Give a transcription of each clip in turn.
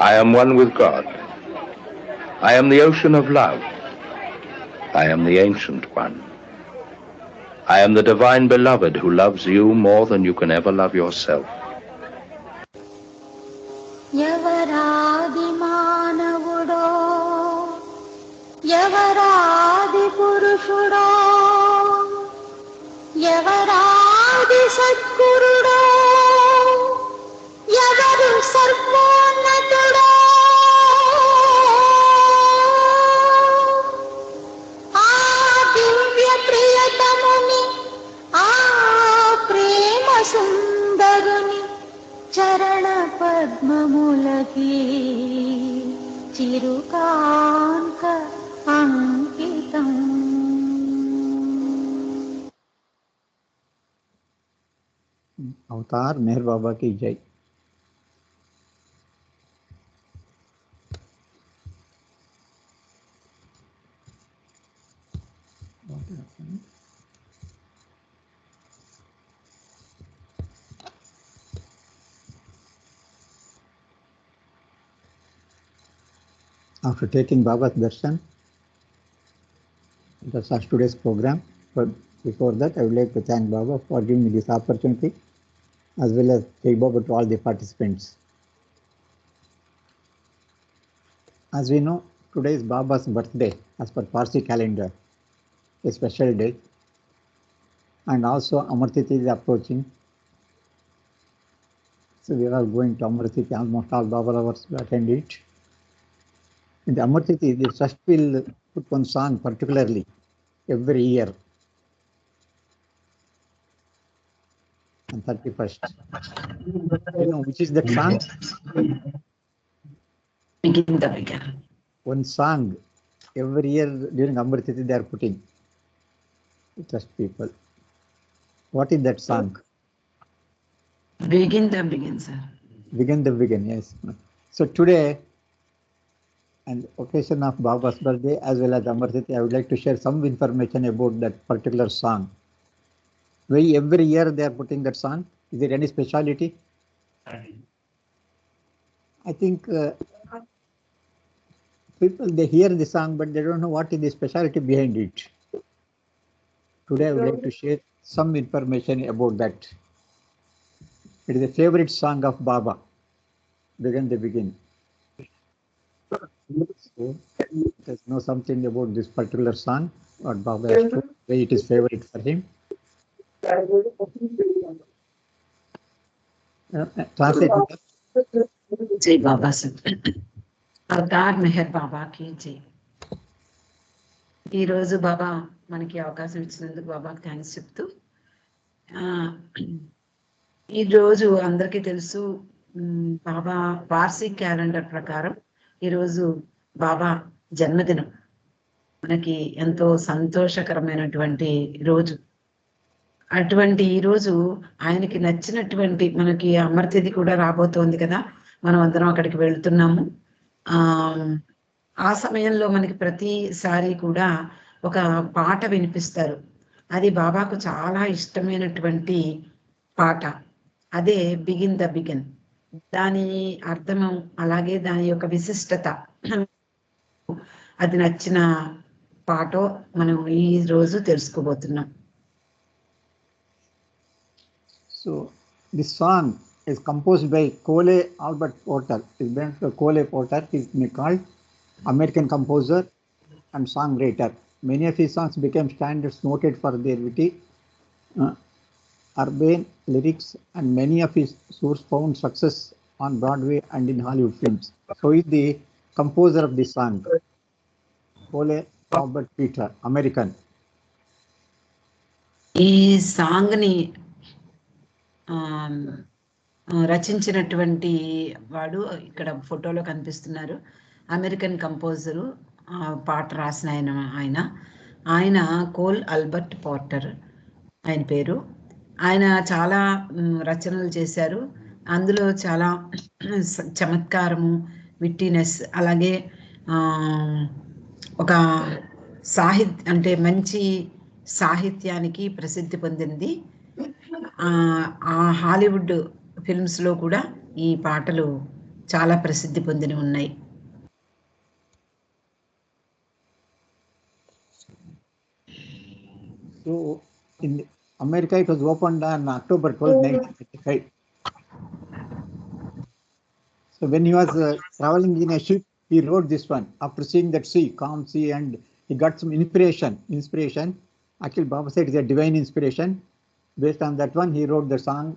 I am one with God. I am the ocean of love. I am the ancient one. I am the divine beloved who loves you more than you can ever love yourself. ఎవరాది మానవుడో ఎవరాది పురుషుడో ఎవరాది సద్గురుడో ఎవరు సర్వోన్నతుడో ఆ దివ్య ప్రియతముని ఆ ప్రేమ సుందరుని చరణ పద్మములకి చిరుకాంక అంకితం. अवतार मेहर बाबा की जय. After taking Baba's darshan, that's our today's program. But before that, I would like to thank Baba for giving me this opportunity, as well as thank Baba to all the participants. As we know, today is Baba's birthday as per Parsi calendar, a special day. And also Amar Tithi is approaching. So we are going to Amar Tithi, almost all Baba lovers will attend it. In the Amar Tithi, the trust will put one song particularly every year on 31st. You know which is that song? Begin the Begin. One song every year during Amar Tithi they are putting. Trust people. What is that song? Begin the Begin, sir. Begin the Begin, yes. So today, and occasion of Baba's birthday as well as Amar Tithi, I would like to share some information about that particular song. Why every year they are putting that song? Is there any speciality? I think people, they hear the song, but they don't know what is the speciality behind it. Today I would like to share some information about that. It is a favorite song of Baba, Begin the Begin. So let's know something about this particular song, what Baba has told, why it is favorite for him. Translate. జై బాబా sir. Avatar Meher బాబాకి జై. ఈరోజు బాబా మనకి అవకాశం ఇచ్చినందుకు బాబాకి thanks చెప్తూ, ఈరోజు అందరికీ తెలుసు బాబా పార్సీ క్యాలెండర్ ప్రకారం ఈరోజు బాబా జన్మదినం. మనకి ఎంతో సంతోషకరమైనటువంటి రోజు. అటువంటి ఈ రోజు ఆయనకి నచ్చినటువంటి, మనకి అమర్ తిథి కూడా రాబోతోంది కదా, మనం అందరం అక్కడికి వెళ్తున్నాము. ఆ సమయంలో మనకి ప్రతిసారి కూడా ఒక పాట వినిపిస్తారు. అది బాబాకు చాలా ఇష్టమైనటువంటి పాట. అదే బిగిన్ ద బిగిన్. దాని అర్థం అలాగే దాని యొక్క విశిష్టత, అది నచ్చిన పాటో మనం ఈ రోజు తెలుసుకోబోతున్నాం. So this song is composed by Cole Albert Porter. His band Cole Porter is called American composer and songwriter. Many of his songs became standards, noted for their witty, urban lyrics, and many of his songs found success on Broadway and in Hollywood films. So he is the composer of this song, Cole Albert Porter, American. ఈ song ని రచించినటువంటి వాడు ఇక్కడ ఫోటోలో కనిపిస్తున్నారు. American composer, పాట రాసిన ఆయన కోల్ ఆల్బర్ట్ పోర్టర్ ఆయన పేరు. ఆయన చాలా రచనలు చేశారు. అందులో చాలా చమత్కారము, విట్టినెస్, అలాగే ఒక అంటే మంచి సాహిత్యానికి ప్రసిద్ధి పొందింది. ఆ హాలీవుడ్ ఫిల్మ్స్ లో కూడా ఈ పాటలు చాలా ప్రసిద్ధి పొందిన ఉన్నాయి. So in America, it was opened on October 12, 1955. So when he was traveling in a ship, he wrote this one. After seeing that sea, calm sea, and he got some inspiration. Actually, Baba said it's a divine inspiration. Based on that one, he wrote the song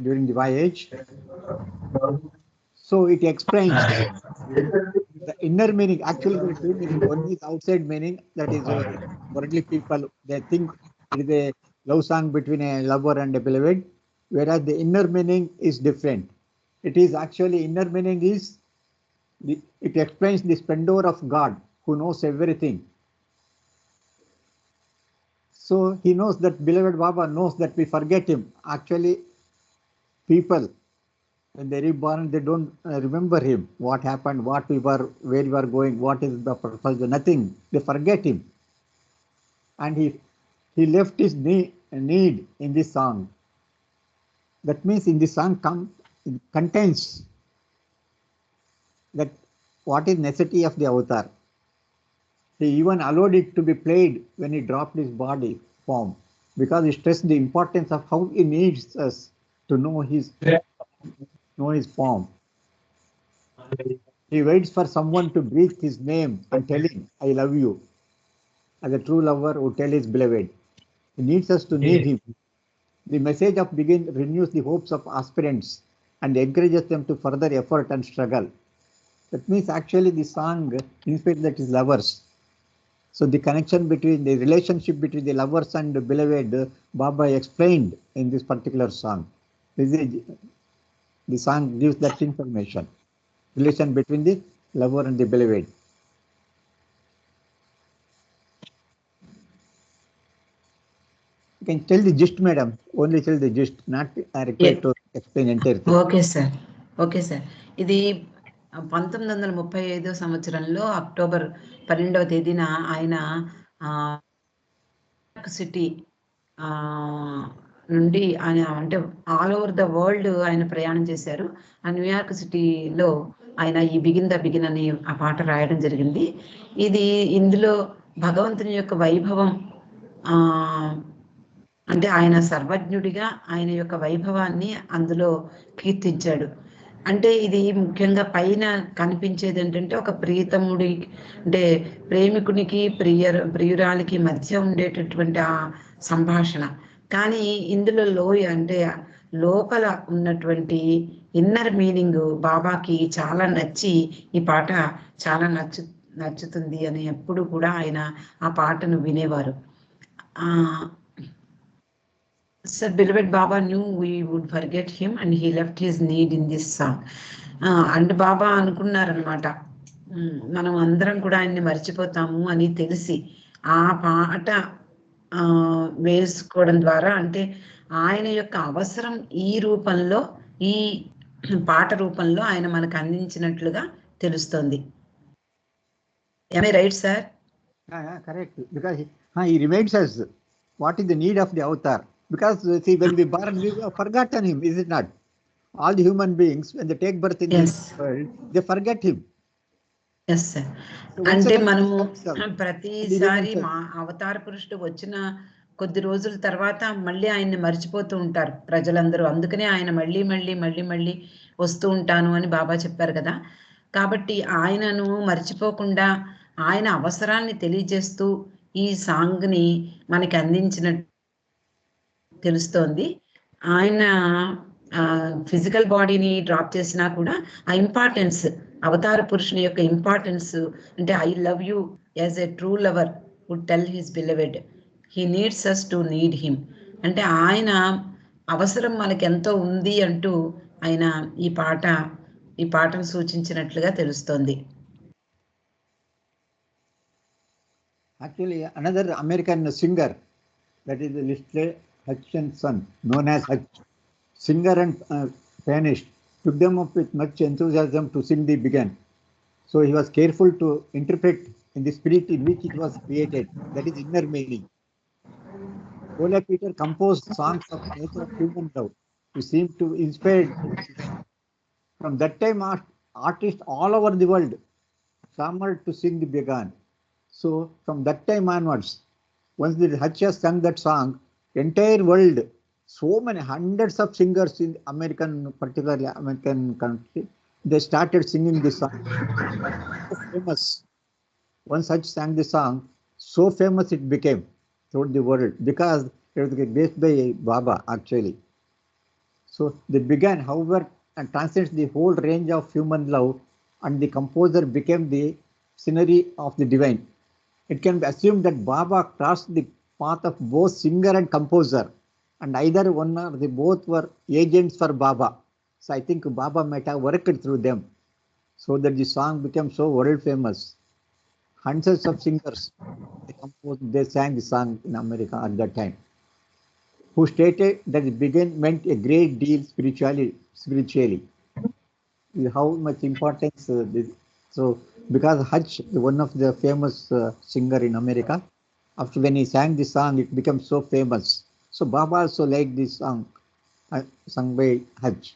during the voyage. So it explains the inner meaning. Actually, there are two meanings. One is outside meaning, that is worldly people, they think it is a love song between a lover and a beloved, whereas the inner meaning is different. It is actually, inner meaning is, it explains the splendor of God who knows everything. So he knows that beloved Baba knows that we forget him. Actually, people, when they reborn, they don't remember him, what happened, what we were, where we were going, what is the purpose, nothing. They forget him. And he left his need in this song. That means in this song it contains that what is necessity of the avatar. He even allowed it to be played when he dropped his body form, because he stressed the importance of how he needs us to know his form. He waits for someone to breathe his name and tell him, I love you, as a true lover would tell his beloved. He needs us to need him. The message of Begin renews the hopes of aspirants and encourages them to further effort and struggle. That means actually the song inspires that is lovers. So the connection between the relationship between the lovers and the beloved, Baba explained in this particular song. The song gives that information, relation between the lover and the beloved. You can tell the gist, madam. Only tell the gist, not required to explain entire thing. Okay sir. ఇది 1935 సంవత్సరంలో October 12వ తేదీన ఆయన city నుండి ఆయన, అంటే all over the world ఆయన ప్రయాణం చేశారు. ఆ న్యూయార్క్ సిటీలో ఆయన ఈ బిగిన్ ద బిగిన్ అని ఆ పాట రాయడం జరిగింది. ఇందులో భగవంతుని యొక్క వైభవం, అంటే ఆయన సర్వజ్ఞుడిగా ఆయన యొక్క వైభవాన్ని అందులో కీర్తించాడు. అంటే ఇది ముఖ్యంగా పైన కనిపించేది ఏంటంటే ఒక ప్రియతముడి, అంటే ప్రేమికునికి ప్రియురాలికి మధ్య ఉండేటటువంటి ఆ సంభాషణ. కానీ ఇందులో అంటే లోపల ఉన్నటువంటి ఇన్నర్ మీనింగ్ బాబాకి చాలా నచ్చి ఈ పాట చాలా నచ్చుతుంది అని ఎప్పుడు కూడా ఆయన ఆ పాటను వినేవారు. Sir, beloved Baba knew we would forget him and he left his need in this song. And Baba అనుకున్నారనమాట, మనం అందరం కూడా ఆయన్ని మర్చిపోతాము అని తెలిసి ఆ పాట వేసుకోవడం ద్వారా, అంటే ఆయన యొక్క అవసరం ఈ రూపంలో, ఈ పాట రూపంలో ఆయన మనకు అందించినట్లుగా తెలుస్తోంది. Am I right, sir? Yeah, correct. Because he reminds us what is the need of the avatar. Because see, when we born, we have forgotten him, is it not? All the human beings, when they take birth in this world, they forget him. Yes, sir. అంటే మనము ప్రతిసారి మా అవతార పురుషుడు వచ్చిన కొద్ది రోజుల తర్వాత మళ్ళీ ఆయన్ని మర్చిపోతూ ఉంటారు ప్రజలందరూ. అందుకనే ఆయన మళ్ళీ వస్తూ ఉంటాను అని బాబా చెప్పారు కదా. కాబట్టి ఆయనను మర్చిపోకుండా ఆయన అవసరాన్ని తెలియజేస్తూ ఈ సాంగ్ని మనకి అందించినట్టు తెలుస్తోంది. ఆయన ఫిజికల్ బాడీని డ్రాప్ చేసినా కూడా ఆ ఇంపార్టెన్స్, అవతార పురుషుని యొక్క ఇంపార్టెన్స్, అంటే I love you as a true lover would tell his beloved, he needs us to need him. అంటే ఆయన అవసరం మనకి ఎంతో ఉంది అంటూ ఆయన ఈ పాటను సూచించినట్లుగా తెలుస్తోంది. Actually, another American singer, that is Leslie Hutchinson, known as Hutch, singer and pianist, took them up with much enthusiasm to sing the Begin. So he was careful to interpret in the spirit in which it was created, that is inner meaning. Ole Peter composed songs of nature of human love, who seemed to inspire. From that time artists all over the world clamored to sing the Began. So from that time onwards, once the Hutch has sung that song, entire world, so many hundreds of singers in American, particularly American country, they started singing this song. So famous. Once Hutch sang the song, so famous it became throughout the world because it was based by Baba actually. So they began, however, and transcends the whole range of human love, and the composer became the scenery of the divine. It can be assumed that Baba crossed the path of both singer and composer, and either one or the both were agents for Baba. So I think Baba might have worked through them so that the song became so world famous. Hundreds of singers they sang the song in America at that time, who stated that the Began meant a great deal spiritually. How much importance this, so because Hutch, one of the famous singer in America, after when he sang this song, it became so famous. So Baba also liked this song sung by Hutch.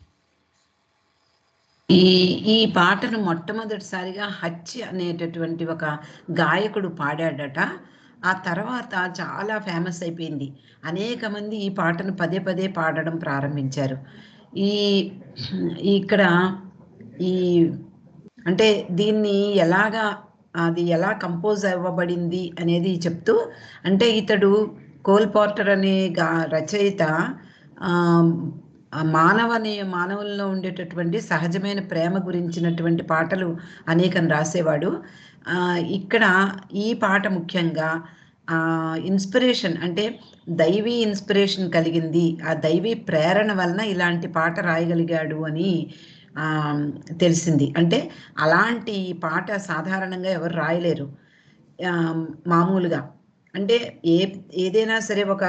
ఈ పాటను మొట్టమొదటిసారిగా హచ్ అనేటటువంటి ఒక గాయకుడు పాడాడట. ఆ తర్వాత చాలా famous అయిపోయింది. అనేక మంది ఈ పాటను పదే పదే పాడడం ప్రారంభించారు. ఇక్కడ ఈ అంటే దీన్ని అది ఎలా కంపోజ్ అవ్వబడింది అనేది చెప్తూ, అంటే ఇతడు కోల్ పోర్టర్ అనే రచయిత మానవుల్లో ఉండేటటువంటి సహజమైన ప్రేమ గురించినటువంటి పాటలు అనేకం రాసేవాడు. ఇక్కడ ఈ పాట ముఖ్యంగా ఇన్స్పిరేషన్, అంటే దైవీ ఇన్స్పిరేషన్ కలిగింది, ఆ దైవీ ప్రేరణ వలన ఇలాంటి పాట రాయగలిగాడు అని తెలిసింది. అంటే అలాంటి పాట సాధారణంగా ఎవరు రాయలేరు మామూలుగా. అంటే ఏదైనా సరే ఒక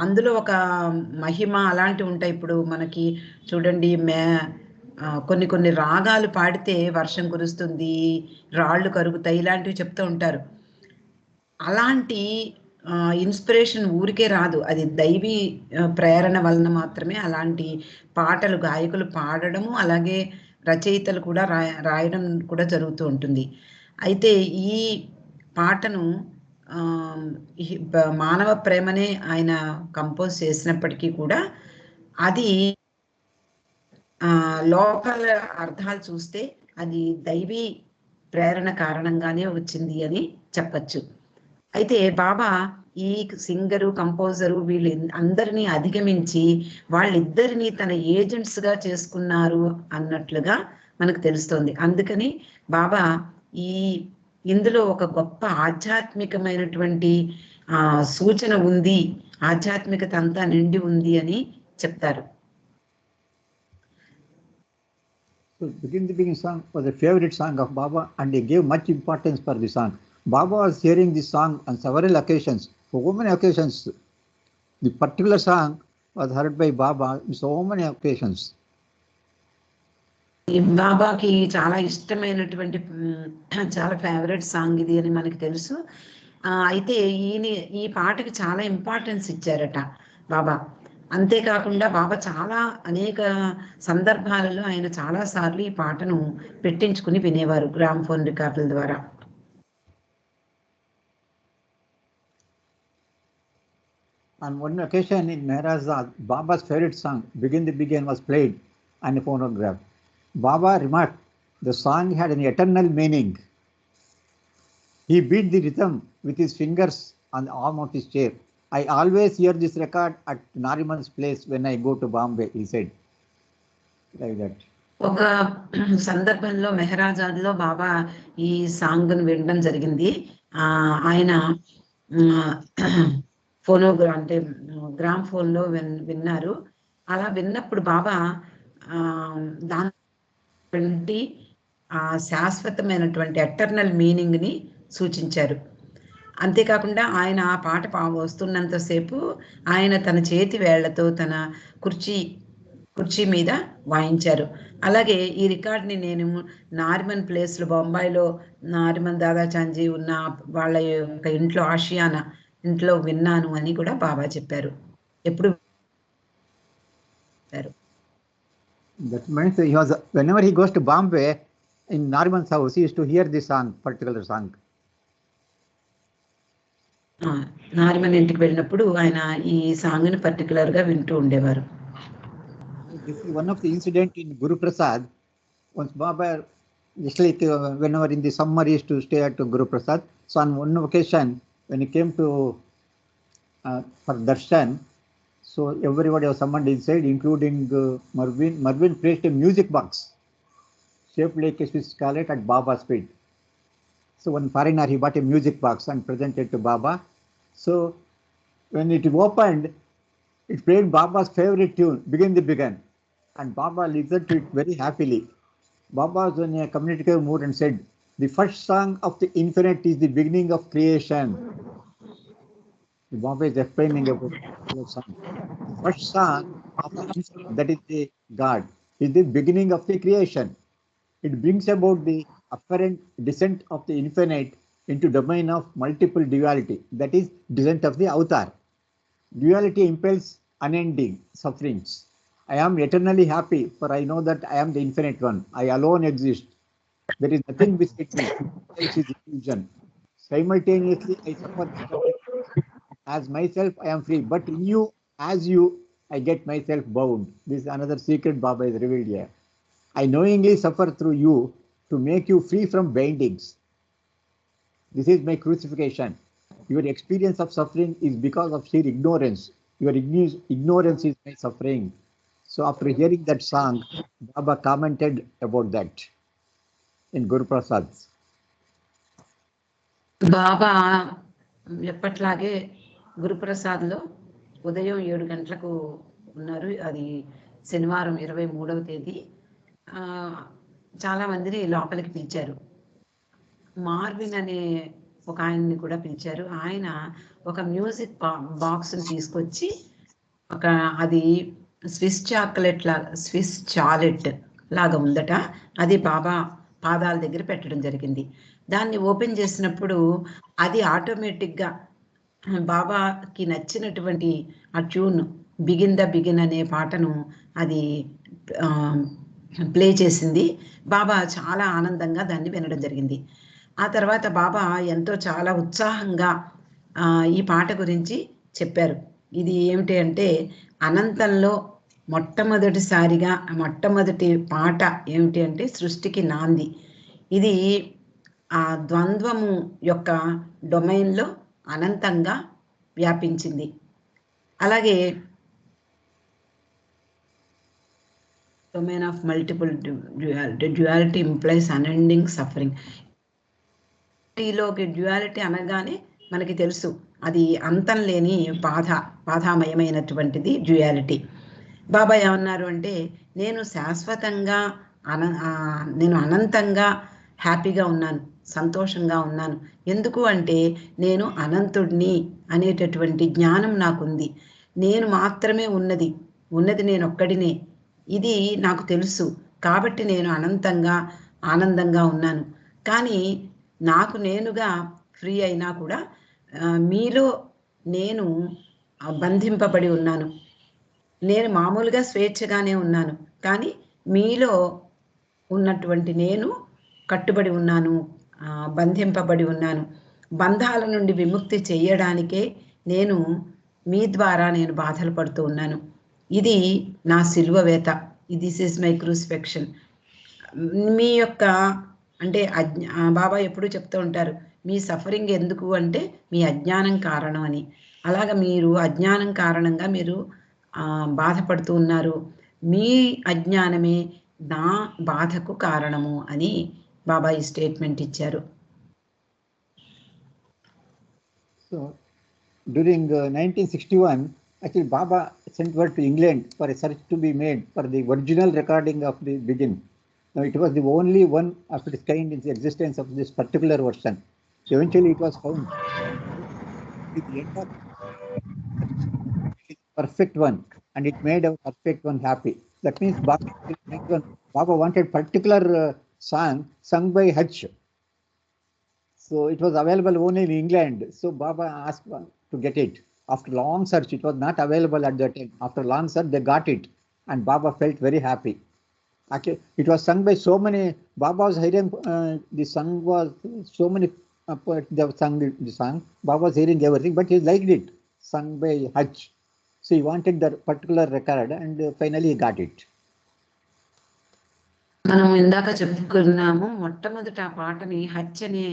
అందులో ఒక మహిమ అలాంటివి ఉంటాయి. ఇప్పుడు మనకి చూడండి, కొన్ని కొన్ని రాగాలు పాడితే వర్షం కురుస్తుంది, రాళ్ళు కరుగుతాయి, ఇలాంటివి చెప్తూ ఉంటారు. అలాంటి ఇన్స్పిరేషన్ ఊరికే రాదు, అది దైవీ ప్రేరణ వలన మాత్రమే అలాంటి పాటలు గాయకులు పాడడము, అలాగే రచయితలు కూడా రాయడం కూడా జరుగుతూ ఉంటుంది. అయితే ఈ పాటను మానవ ప్రేమనే ఆయన కంపోజ్ చేసినప్పటికీ కూడా అది లోపల అర్థాలు చూస్తే అది దైవీ ప్రేరణ కారణంగానే వచ్చింది అని చెప్పచ్చు. అయితే బాబా ఈ సింగరు, కంపోజరు వీళ్ళు అందరినీ అధిగమించి వాళ్ళిద్దరినీ తన ఏజెంట్స్గా చేసుకున్నారు అన్నట్లుగా మనకు తెలుస్తోంది. అందుకని బాబా ఇందులో ఒక గొప్ప ఆధ్యాత్మికమైనటువంటి సూచన ఉంది, ఆధ్యాత్మికత అంతా నిండి ఉంది అని చెప్తారు. So Begin the Beginning song was a favorite song of Baba, and he gave much importance for the song. Baba was hearing this song on several occasions, so many occasions. The particular song was heard by Baba on so many occasions. బాబాకి చాలా ఇష్టమైనటువంటి చాలా favourite song ఇది అని మనకు తెలుసు. అయితే ఈ పాటకి చాలా ఇంపార్టెన్స్ ఇచ్చారట బాబా. అంతేకాకుండా బాబా చాలా అనేక సందర్భాలలో ఆయన చాలా సార్లు ఈ పాటను పెట్టించుకుని వినేవారు గ్రామ్ఫోన్ రికార్డుల ద్వారా. On one occasion in Maharashtra, Baba's favorite song, Begin the Begin, was played on a phonograph. Baba remarked the song had an eternal meaning. He beat the rhythm with his fingers on the arm of his chair. I always hear this record at Nariman's place when I go to Bombay, he said. Like that. ఒక సందర్భంలో మెహరాజాద్లో బాబా ఈ సాంగ్ను వినడం జరిగింది. ఆయన phonogram అంటే gram ఫోన్లో విన్నారు. అలా విన్నప్పుడు బాబా దాని శాశ్వతమైనటువంటి ఎటర్నల్ మీనింగ్ని సూచించారు. అంతేకాకుండా ఆయన ఆ పాట వస్తున్నంతసేపు ఆయన తన చేతి వేళ్లతో తన కుర్చీ మీద వాయించారు. అలాగే ఈ రికార్డ్ని నేను నారిమన్ ప్లేస్లో, బొంబాయిలో నారిమన్ దాదాచాంజీ ఉన్న వాళ్ళ యొక్క ఇంట్లో, ఆషియానా ఇంట్లో విన్నాను అని కూడా బాబా చెప్పారు. ఎప్పుడు That means he was, whenever he goes to Bombay, in Norman's house, he used to hear this song, particular song. Nariman ఇంటికి వెళ్ళినప్పుడు ఆయన ఈ సాంగ్ని పర్టికులర్గా వింటూ ఉండేవారు. This is one of the incident in Guru Prasad. Once Baba, just like whenever in the summer he used to stay at Guru Prasad. So on one occasion, when he came to for darshan, so everybody was summoned inside, including Marvin. Marvin placed a music box shaped like a Swiss scarlet at Baba's feet. So one foreigner, he bought a music box and presented to Baba. So when it opened, it played Baba's favorite tune, Begin the Begin. And Baba listened to it very happily. Baba was in a communicative mood and said, the first song of the infinite is the beginning of creation. Baba is explaining about the song. The first song of the infinite, that is the God, is the beginning of the creation. It brings about the apparent descent of the infinite into domain of multiple duality, that is descent of the avatar. Duality impels unending sufferings. I am eternally happy, for I know that I am the infinite one. I alone exist. There is nothing beside me. Else is illusion. Simultaneously, I suffer. As myself, I am free. But in you, as you, I get myself bound. This is another secret Baba is revealed here. I knowingly suffer through you to make you free from bindings. This is my crucifixion. Your experience of suffering is because of sheer ignorance. Your ignorance is my suffering. So after hearing that song, Baba commented about that in Guru Prasad. బాబా ఎప్పట్లాగే గురుప్రసాద్లో ఉదయం 7 గంటలకు ఉన్నారు. అది శనివారం 23వ తేదీ. చాలా మందిని లోపలికి పిలిచారు. మార్విన్ అనే ఒక ఆయన్ని కూడా పిలిచారు. ఆయన ఒక మ్యూజిక్ బాక్స్ని తీసుకొచ్చి అది స్విస్ చాలెట్ లాగా ఉందట. అది బాబా పాదాల దగ్గర పెట్టడం జరిగింది. దాన్ని ఓపెన్ చేసినప్పుడు అది ఆటోమేటిక్గా బాబాకి నచ్చినటువంటి ఆ ట్యూన్ బిగిన్ అనే పాటను అది ప్లే చేసింది. బాబా చాలా ఆనందంగా దాన్ని వినడం జరిగింది. ఆ తర్వాత బాబా చాలా ఉత్సాహంగా ఈ పాట గురించి చెప్పారు. ఇది ఏమిటి అంటే, అనంతంలో మొట్టమొదటి పాట ఏమిటి అంటే సృష్టికి నాంది. ఇది ఆ ద్వంద్వము యొక్క డొమైన్లో అనంతంగా వ్యాపించింది. అలాగే domain of multiple duality implies unending suffering. లోకి డ్యుయాలిటీ అనగానే మనకి తెలుసు, అది అంతం లేని బాధామయమైనటువంటిది డ్యుయాలిటీ. బాబా ఏమన్నారు అంటే, నేను శాశ్వతంగా నేను అనంతంగా హ్యాపీగా ఉన్నాను, సంతోషంగా ఉన్నాను. ఎందుకు అంటే నేను అనంతుడిని అనేటటువంటి జ్ఞానం నాకుంది. నేను మాత్రమే ఉన్నది నేను ఒక్కడినే, ఇది నాకు తెలుసు. కాబట్టి నేను అనంతంగా ఆనందంగా ఉన్నాను. కానీ నాకు నేనుగా ఫ్రీ అయినా కూడా మీలో నేను బంధింపబడి ఉన్నాను. నేను మామూలుగా స్వేచ్ఛగానే ఉన్నాను, కానీ మీలో ఉన్నటువంటి నేను కట్టుబడి ఉన్నాను, బంధింపబడి ఉన్నాను. బంధాల నుండి విముక్తి చేయడానికే మీ ద్వారా నేను బాధలు పడుతూ ఉన్నాను. ఇది నా సిలువ వేత. This is my crucifixion. మీ యొక్క అంటే బాబా ఎప్పుడూ చెప్తూ ఉంటారు, మీ సఫరింగ్ ఎందుకు అంటే మీ అజ్ఞానం కారణం అని. అలాగా మీరు అజ్ఞానం కారణంగా మీరు బాధపడుతూ ఉన్నారు. మీ అజ్ఞానమే నా బాధకు కారణము అని బాబా ఈ స్టేట్మెంట్ ఇచ్చారు. So during 1961, actually Baba sent word to England for a search to be made for the original recording of the Begin. Now it was the only one of its kind in the existence of this particular version. Eventually it was found. At the end of perfect one, and it made our perfect one happy. That means Baba wanted particular song sung by Hutch. So it was available only in England. So Baba asked to get it. After long search, it was not available at that time. After long search, they got it, and Baba felt very happy. Actually, it was sung by so many. Baba was hearing the song was so many. They have sung the song. Baba was hearing everything, but he liked it. Sung by Hutch. So he wanted that particular record, and finally he got it. మనం ఇందాక చెప్పుకున్నాము మొట్టమొదట ఆ పాటని హచ్ అనే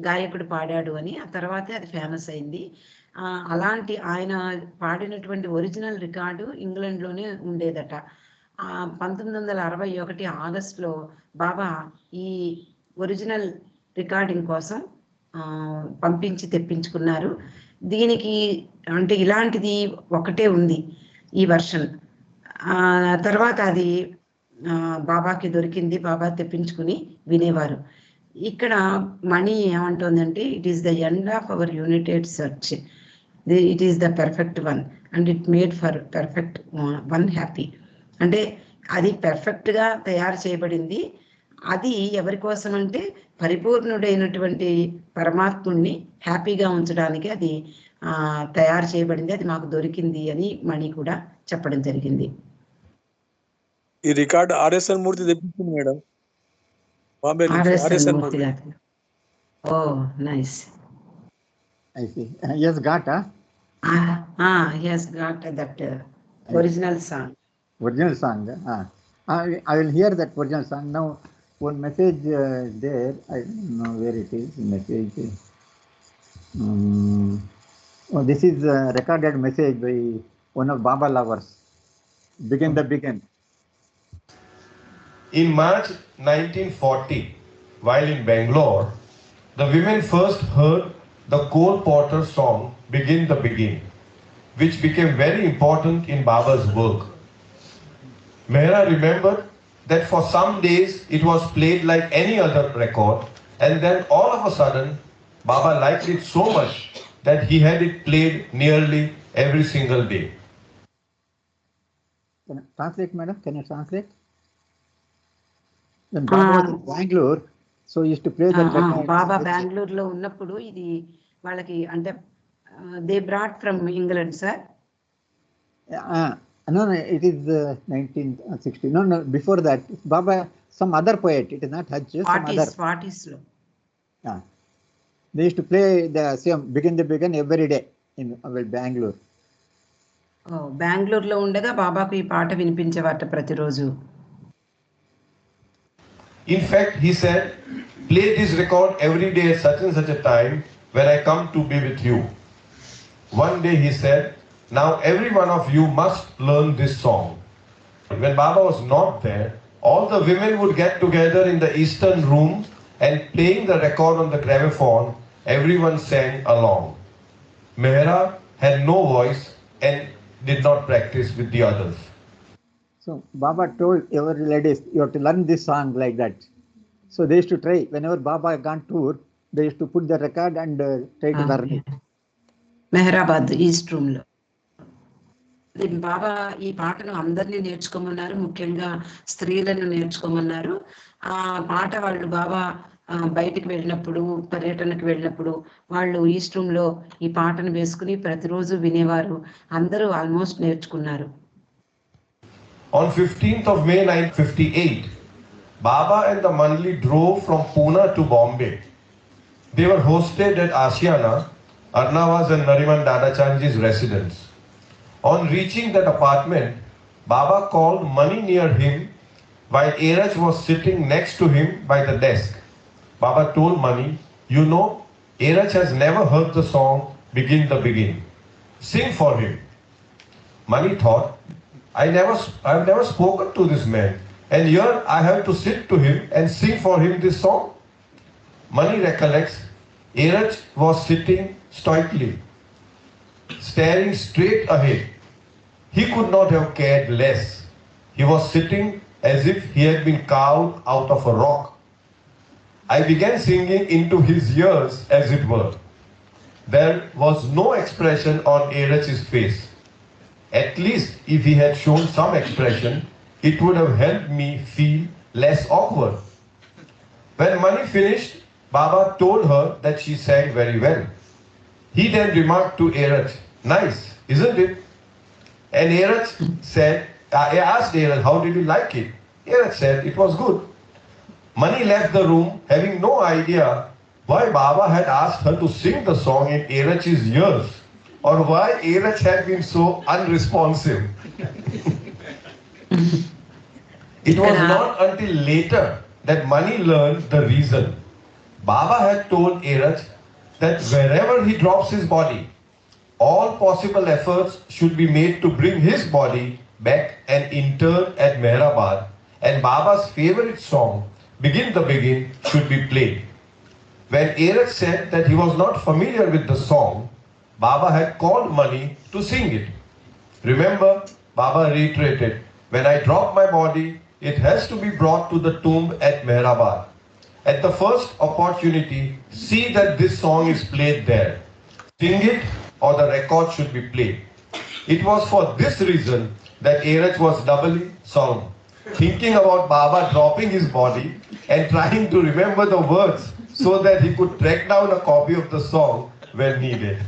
గాయకుడు పాడాడు అని, ఆ తర్వాతే అది ఫేమస్ అయింది. అలాంటి ఆయన పాడినటువంటి ఒరిజినల్ రికార్డు ఇంగ్లాండ్లోనే ఉండేదట. 1961 ఆగస్టులో బాబా ఈ ఒరిజినల్ రికార్డింగ్ కోసం పంపించి తెప్పించుకున్నారు. దీనికి అంటే ఇలాంటిది ఒకటే ఉంది ఈ వర్షన్. తర్వాత అది బాబాకి దొరికింది, బాబా తెప్పించుకుని వినేవారు. ఇక్కడ మణి ఏమంటుందంటే, it is the end of our United search, it is the perfect one and it made for perfect one happy. అంటే అది పర్ఫెక్ట్గా తయారు చేయబడింది. అది ఎవరి కోసం అంటే పరిపూర్ణుడైనటువంటి పరమాత్ముడిని హ్యాపీగా ఉంచడానికి అది తయారు చేయబడింది, అది మాకు దొరికింది అని మణి కూడా చెప్పడం జరిగింది. ఈ రికార్డ్ ఆర్ఎస్ఎన్ మూర్తి తెప్పించింది మేడం. ఆర్ఎస్ఎన్ మూర్తి గారు. ఓ nice. I see. He has got he has got that original song. Original song. I will hear that original song. Now, one message there, I don't know where it is, message. This is a recorded message by one of Baba lovers. Begin the begin. In March 1940, while in Bangalore, the women first heard the Cole Porter song Begin the Begin, which became very important in Baba's work. Mehra remembered that for some days it was played like any other record, and then all of a sudden Baba liked it so much that he had it played nearly every single day. Can I translate, madam? Can you translate? When Baba was in Bangalore, so he used to play that record. బాబా బెంగళూరులో ఉన్నప్పుడు ఇది వాళ్ళకి అంటే they brought from England sir. No, it is 1960. No, before that, Baba, some other poet. It is not Hajj. Some other. 40s లో. They used to play the same Begin the Begin every day in Bangalore. బెంగళూరులో ఉండగా బాబాకు ఈ పాట వినిపించేవాట ప్రతిరోజు. In fact, he said, play this record every day at such and such a time when I come to be with you. One day he said, now every one of you must learn this song. When Baba was not there, all the women would get together in the eastern room and playing the record on the gramophone, everyone sang along. Mehra had no voice and did not practice with the others. So Baba told every ladies, you have to learn this song like that. So they used to try. Whenever Baba gone tour, they used to put the record and try to learn it. Mehrabad east room లో బాబా ఈ పాటను అందరినీ నేర్చుకోమన్నారు, ముఖ్యంగా స్త్రీలను నేర్చుకోమన్నారు. ఆ పాట వాళ్ళు బాబా బయటికి వెళ్ళినప్పుడు, పర్యటనకు వెళ్ళినప్పుడు వాళ్ళు ఈస్ట్ రూమ్ లో ఈ పాటను వేసుకుని ప్రతిరోజు వినేవారు. అందరూ ఆల్మోస్ట్ నేర్చుకున్నారు. On 15th of May 1958, Baba and the Manli drove from Pune to Bombay. They were hosted at Ashiana, Arnavas and Nariman Dadachandji's residence. On reaching that apartment, Baba called Mani near him while Eraj was sitting next to him by the desk. Baba told Mani, you know, Eraj has never heard the song Begin the Begin. Sing for him. Mani thought, I've never spoken to this man, and here I have to sit to him and sing for him this song. Mani recollects, Eraj was sitting stoically, staring straight ahead. He could not have cared less. He was sitting as if he had been carved out of a rock. I began singing into his ears, as it were. There was no expression on Eraj's face. At least if he had shown some expression, it would have helped me feel less awkward. When Mani finished, Baba told her that she sang very well. He then remarked to Eraj, nice, isn't it? And Eraj said, I asked Eraj, how did you like it? Eraj said it was good. Mani left the room having no idea why Baba had asked her to sing the song in Eraj's ears, or why Eraj had been so unresponsive. It was not until later that Mani learned the reason. Baba had told Eraj that wherever he drops his body, all possible efforts should be made to bring his body back and interred at Mehrabad, and Baba's favorite song, Begin the Begin, should be played. When Eraj said that he was not familiar with the song, Baba had called Mani to sing it. Remember, Baba reiterated, when I drop my body, it has to be brought to the tomb at Mehrabad. At the first opportunity, see that this song is played there. Sing it or the record should be played. It was for this reason that Eraj was doubly solemn, thinking about Baba dropping his body and trying to remember the words so that he could track down a copy of the song when needed.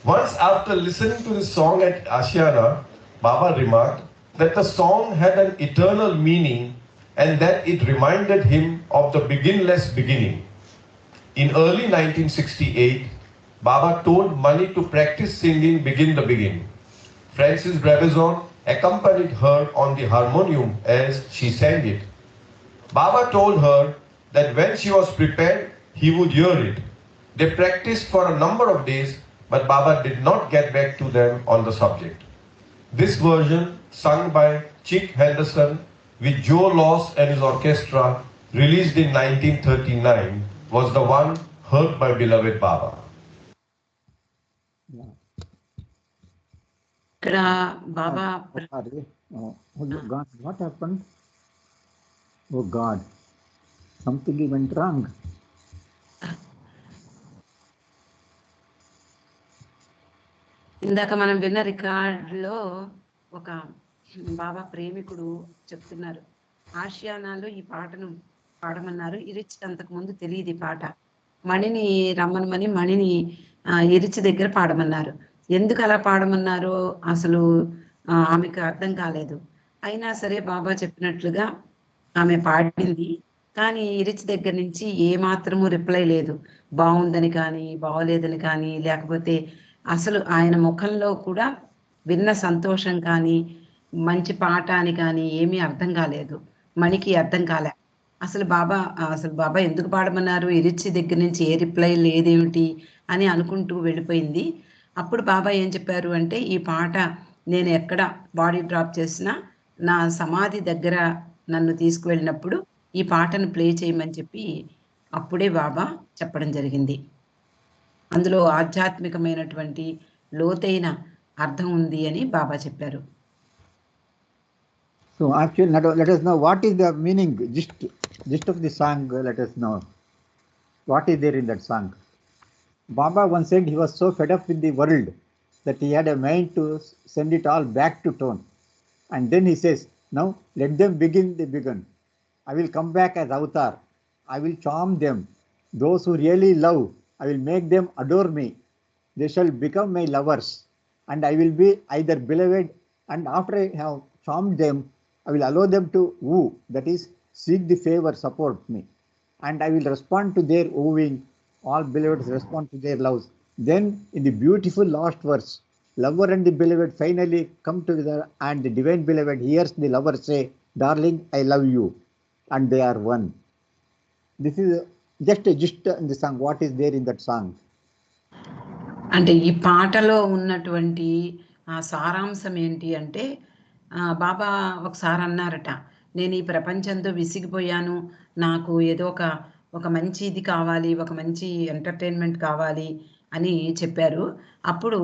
Once after listening to the song at Ashiana, Baba remarked that the song had an eternal meaning and that it reminded him of the beginless beginning. In early 1968, Baba told Mani to practice singing Begin the Begin. Francis Brabazon accompanied her on the harmonium as she sang it. Baba told her that when she was prepared, he would hear it. They practiced for a number of days, but Baba did not get back to them on the subject. This version, sung by Chick Henderson with Joe Loss and his orchestra, released in 1939, was the one heard by beloved Baba. ఇక్కడ బాబా God, what happened? Oh God, something went wrong. ఇందాక మనం విన్న రికార్డులో ఒక బాబా ప్రేమికుడు చెప్తున్నారు, ఆషియానాలో ఈ పాటను పాడమన్నారు. ఇరిచి అంతకు ముందు తెలియదు ఈ పాట. మణిని రమ్మనమని మణిని ఇరిచి దగ్గర పాడమన్నారు. ఎందుకు అలా పాడమన్నారో అసలు ఆమెకు అర్థం కాలేదు. అయినా సరే బాబా చెప్పినట్లుగా ఆమె పాడింది. కానీ ఇరిచి దగ్గర నుంచి ఏ మాత్రము రిప్లై లేదు, బాగుందని కానీ బాగోలేదని కానీ, లేకపోతే అసలు ఆయన ముఖంలో కూడా విన్న సంతోషం కానీ మంచి పాట అని కానీ ఏమీ అర్థం కాలేదు. మణికి అర్థం కాలే. అసలు బాబా ఎందుకు పాడమన్నారు, ఇరిచి దగ్గర నుంచి ఏ రిప్లై లేదేమిటి అని అనుకుంటూ వెళ్ళిపోయింది. అప్పుడు బాబా ఏం చెప్పారు అంటే, ఈ పాట నేను ఎక్కడ బాడీ డ్రాప్ చేసినా నా సమాధి దగ్గర నన్ను తీసుకువెళ్ళినప్పుడు ఈ పాటను ప్లే చేయమని చెప్పి అప్పుడే బాబా చెప్పడం జరిగింది. అందులో ఆధ్యాత్మికమైనటువంటి లోతైన అర్థం ఉంది అని బాబా చెప్పారు. So actually, let us know what is the meaning, gist of the song. Let us know what is there in that song. Baba once said he was so fed up with the world that he had a mind to send it all back to tone. And then he says, now let them begin the begin. I will come back as avatar. I will charm them. Those who really love, I will make them adore me. They shall become my lovers. And I will be either beloved, and after I have charmed them, I will allow them to woo, that is, seek the favor, support me. And I will respond to their wooing. All beloveds respond to their loves. Then in the beautiful last verse, lover and the beloved finally come together, and the divine beloved hears the lover say, darling, I love you, and they are one. This is just a gist in the song. What is there in that song? అంటే ఈ పాటలో ఉన్నటువంటి సారాంశం ఏంటి అంటే, బాబా ఒకసారి అన్నారట, నేను ఈ ప్రపంచంతో విసిగిపోయాను, నాకు ఏదో ఒక మంచి ఇది కావాలి, ఒక మంచి ఎంటర్టైన్మెంట్ కావాలి అని చెప్పారు. అప్పుడు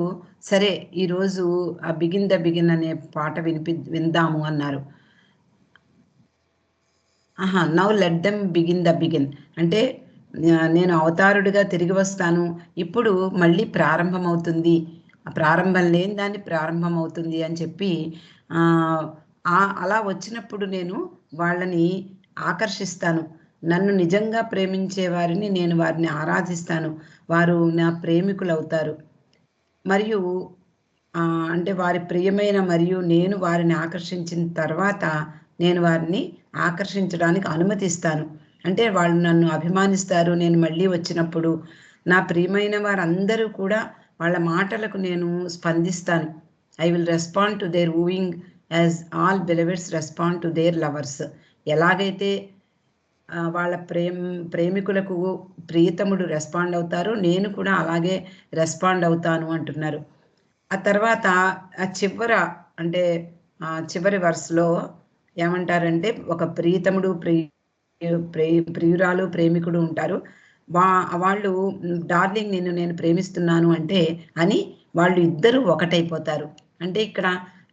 సరే ఈరోజు ఆ బిగిన్ ద బిగిన్ అనే పాట విందాము అన్నారు. Now let them begin the begin అంటే నేను అవతారుడిగా తిరిగి వస్తాను, ఇప్పుడు మళ్ళీ ప్రారంభమవుతుంది, ప్రారంభం లేని దాన్ని ప్రారంభం అవుతుంది అని చెప్పి అలా వచ్చినప్పుడు నేను వాళ్ళని ఆకర్షిస్తాను, నన్ను నిజంగా ప్రేమించే వారిని నేను వారిని ఆరాధిస్తాను, వారు నా ప్రేమికులు అవుతారు. మరియు అంటే వారి ప్రియమైన మరియు నేను వారిని ఆకర్షించిన తర్వాత నేను వారిని ఆకర్షించడానికి అనుమతిస్తాను. అంటే వాళ్ళు నన్ను అభిమానిస్తారు. నేను మళ్ళీ వచ్చినప్పుడు నా ప్రియమైన వారందరూ కూడా వాళ్ళ మాటలకు నేను స్పందిస్తాను. I will respond to their wooing as all beloveds respond to their lovers. ఎలాగైతే వాళ్ళ ప్రేమికులకు ప్రియతముడు రెస్పాండ్ అవుతారో నేను కూడా అలాగే రెస్పాండ్ అవుతాను అంటున్నారు. ఆ తర్వాత ఆ అంటే చివరి వర్స్లో ఏమంటారంటే, ఒక ప్రియతముడు ప్రియురాలు ప్రేమికుడు ఉంటారు. వాళ్ళు డార్లింగ్ నేను ప్రేమిస్తున్నాను అంటే అని వాళ్ళు ఇద్దరు ఒకటైపోతారు. అంటే ఇక్కడ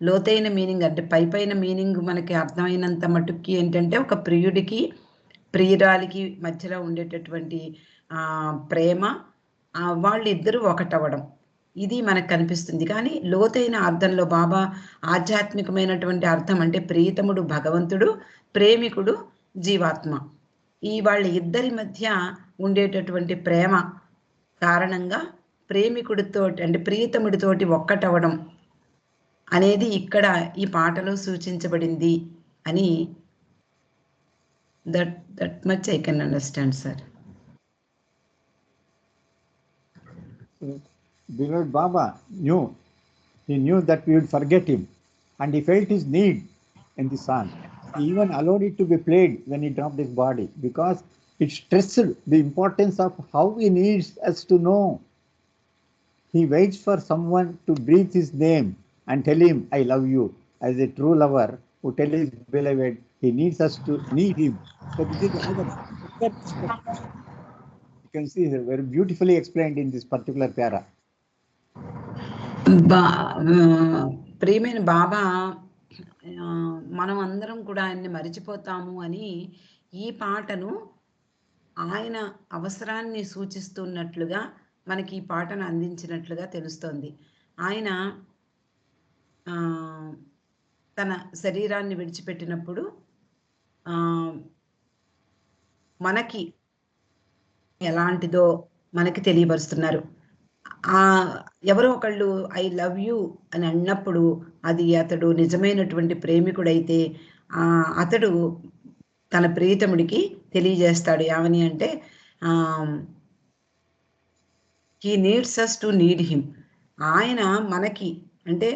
లోతైన మీనింగ్, అంటే పైన మీనింగ్ మనకి అర్థమైనంత మటుక్కి ఏంటంటే, ఒక ప్రియుడికి ప్రియురాలికి మధ్యలో ఉండేటటువంటి ప్రేమ, వాళ్ళిద్దరూ ఒకటవ్వడం, ఇది మనకు కనిపిస్తుంది. కానీ లోతైన అర్థంలో బాబా ఆధ్యాత్మికమైనటువంటి అర్థం అంటే ప్రియతముడు భగవంతుడు, ప్రేమికుడు జీవాత్మ. వాళ్ళ ఇద్దరి మధ్య ఉండేటటువంటి ప్రేమ కారణంగా ప్రేమికుడితో అంటే ప్రియతముడితోటి ఒక్కటవడం అనేది ఇక్కడ ఈ పాటలో సూచించబడింది అని that much I can understand, sir. Beloved Baba knew that we would forget him, and he felt his need in the song. He even allowed it to be played when he dropped his body, because it stressed the importance of how he needs us to know. He waits for someone to breathe his name and tell him, I love you, as a true lover who tells his beloved he needs us to need him. So this is another. You can see very beautifully explained in this particular para. ప్రియమైన బాబా మనం అందరం కూడా ఆయన్ని మరిచిపోతాము అని ఈ పాటను ఆయన అవసరాన్ని సూచిస్తున్నట్లుగా మనకి ఈ పాటను అందించినట్లుగా తెలుస్తోంది. ఆయన తన శరీరాన్ని విడిచిపెట్టినప్పుడు మనకి ఎలాంటిదో మనకి తెలియపరుస్తున్నారు. ఎవరో ఒకళ్ళు ఐ లవ్ యూ అని అన్నప్పుడు అది అతడు నిజమైనటువంటి ప్రేమికుడైతే అతడు తన ప్రియతముడికి తెలియజేస్తాడు. ఏమని అంటే, he needs us to need him. ఆయన మనకి అంటే